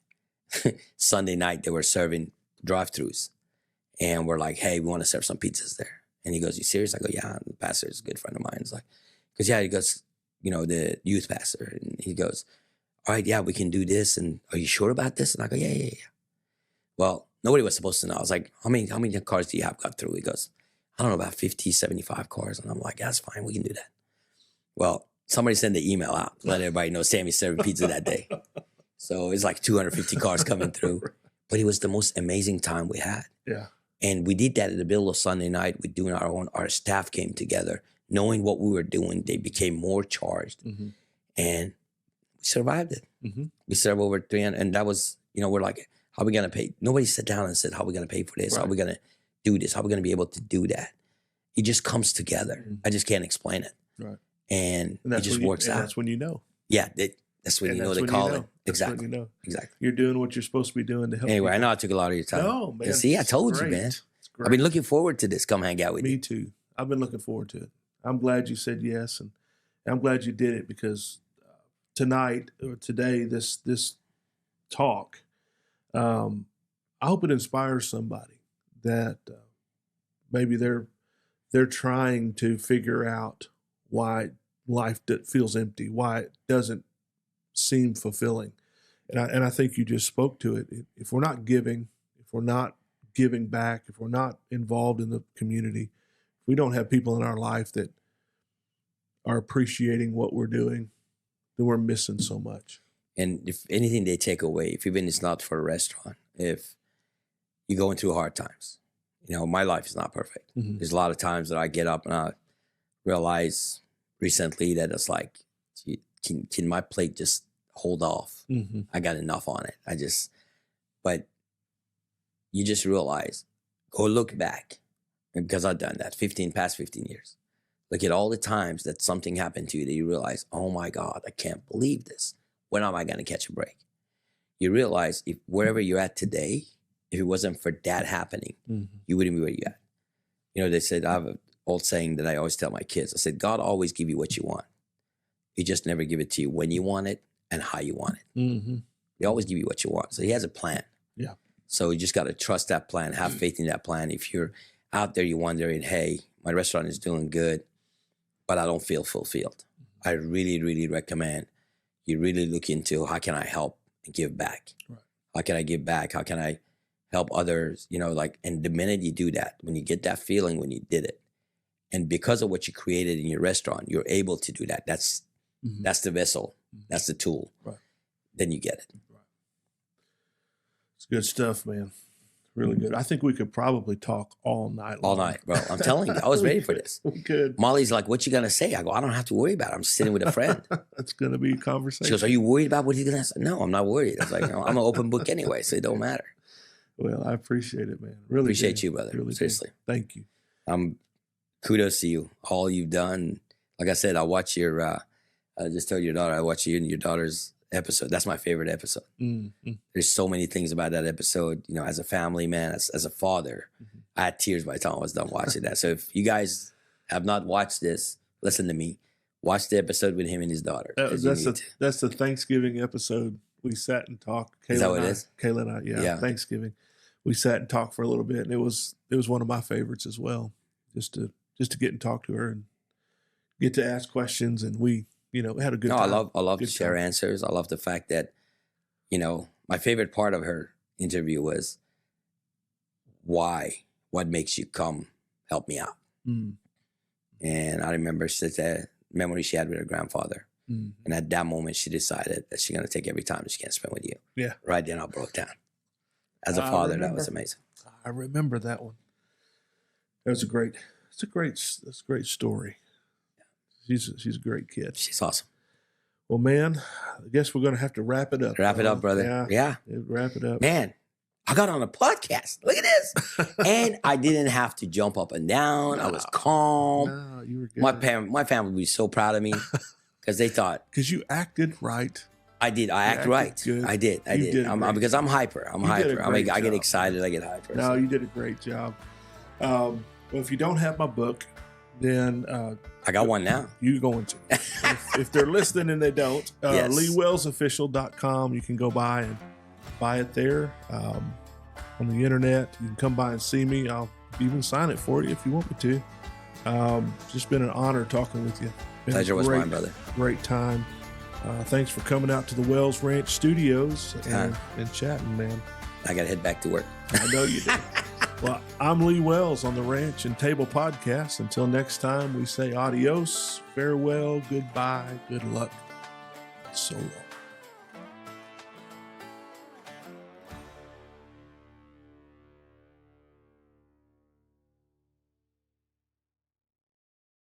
Sunday night, they were serving drive-thrus. And we're like, hey, we want to serve some pizzas there. And he goes, you serious? I go, yeah, the pastor is a good friend of mine. He's like, because yeah, he goes, the youth pastor. And he goes, all right, yeah, we can do this. And are you sure about this? And I go, yeah. Well, nobody was supposed to know. I was like, how many cars do you have got through? He goes, I don't know, about 50, 75 cars. And I'm like, yeah, that's fine. We can do that. Well, somebody sent the email out to let everybody know Samee's serving pizza that day. So it's like 250 cars coming through. But it was the most amazing time we had. Yeah. And we did that in the middle of Sunday night. We're doing our staff came together. Knowing what we were doing, they became more charged. Mm-hmm. And we survived it. Mm-hmm. We served over 300. And that was, we're like, how are we going to pay? Nobody sat down and said, how are we going to pay for this? Right. How are we going to do this? How are we going to be able to do that? It just comes together. Mm-hmm. I just can't explain it. Right. And it just works out. That's when you know. Yeah, that's when you know the calling. Exactly. When you know. Exactly. You're doing what you're supposed to be doing to help. Anyway, people. I know I took a lot of your time. No, man. See, I told it's you, great. man. It's great. I've been looking forward to this. Come hang out with Me you. too. I've been looking forward to it. I'm glad you said yes, and I'm glad you did it because tonight or today, this talk, I hope it inspires somebody that maybe they're trying to figure out why life feels empty, why it doesn't seem fulfilling, and I think you just spoke to it. If we're not giving, if we're not giving back, if we're not involved in the community, if we don't have people in our life that are appreciating what we're doing, then we're missing so much. And if anything they take away, if even it's not for a restaurant, if you're going through hard times, my life is not perfect. Mm-hmm. There's a lot of times that I get up and I realize recently that it's like, gee, can my plate just hold off? Mm-hmm. I got enough on it. But you just realize, go look back, because I've done that past 15 years. Look at all the times that something happened to you that you realize, oh my God, I can't believe this. When am I going to catch a break? You realize if wherever you're at today, if it wasn't for that happening, Mm-hmm. you wouldn't be where you're at. They said, I have an old saying that I always tell my kids. I said, God always give you what you want. He just never give it to you when you want it and how you want it. Mm-hmm. He always give you what you want. So he has a plan. Yeah. So you just got to trust that plan, have faith in that plan. If you're out there, you're wondering, hey, my restaurant is doing good, but I don't feel fulfilled. I really, really recommend you really look into how can I help and give back? Right. How can I give back? How can I help others? And the minute you do that, when you get that feeling when you did it, and because of what you created in your restaurant, you're able to do that. That's the vessel. That's the tool. Right. Then you get it. Right. It's good stuff, man. Really good. I think we could probably talk all night long. All night, bro. I'm telling you, I was ready for this. We could. Molly's like, what you going to say? I go, I don't have to worry about it. I'm sitting with a friend. It's going to be a She conversation. goes, are you worried about what he's going to say? No, I'm not worried. I was like, no, I'm an open book anyway, so it don't matter. Well, I appreciate it, man. Really Appreciate do. you, brother. Really do. Seriously. Thank you. Kudos to you. All you've done. Like I said, I watch your, I just told your daughter, I watch you and your daughter's episode. That's my favorite episode. Mm-hmm. There's so many things about that episode. As a family man, as a father, I had tears by the time I was done watching that. So if you guys have not watched this, listen to me. Watch the episode with him and his daughter. That's the Thanksgiving episode. We sat and talked. Is that what it is? Kayla and I, yeah, Thanksgiving. We sat and talked for a little bit, and it was one of my favorites as well. Just to get and talk to her and get to ask questions, and we had a good time. I love good to share time. answers. I love the fact that, my favorite part of her interview was what makes you come help me out. Mm. And I remember that memory she had with her grandfather. Mm. And at that moment, she decided that she's going to take every time that she can spend with you. Yeah. Right then, I broke down. As a father, that was amazing. I remember that one. That was a great story. She's a great kid. She's awesome. Well, man, I guess we're going to have to wrap it up. Wrap it up, brother. Yeah. Wrap it up. Man, I got on a podcast. Look at this. And I didn't have to jump up and down. I was calm. No, you were good. My family would be so proud of me because they thought. Because you acted right. I did. I act right. Good. I did. Because I'm hyper. I get excited. I get hyper. No, you did a great job. Well, if you don't have my book, then I got one now. You're going to. if they're listening and they don't, Yes. LeeWellsOfficial.com. You can go by and buy it there on the internet. You can come by and see me. I'll even sign it for you if you want me to. Just been an honor talking with you. Pleasure was mine, brother. Great time. Thanks for coming out to the Wells Ranch Studios and chatting, man. I got to head back to work. I know you do. Well, I'm Lee Wells on the Ranch and Table Podcast. Until next time, we say adios, farewell, goodbye, good luck, so long.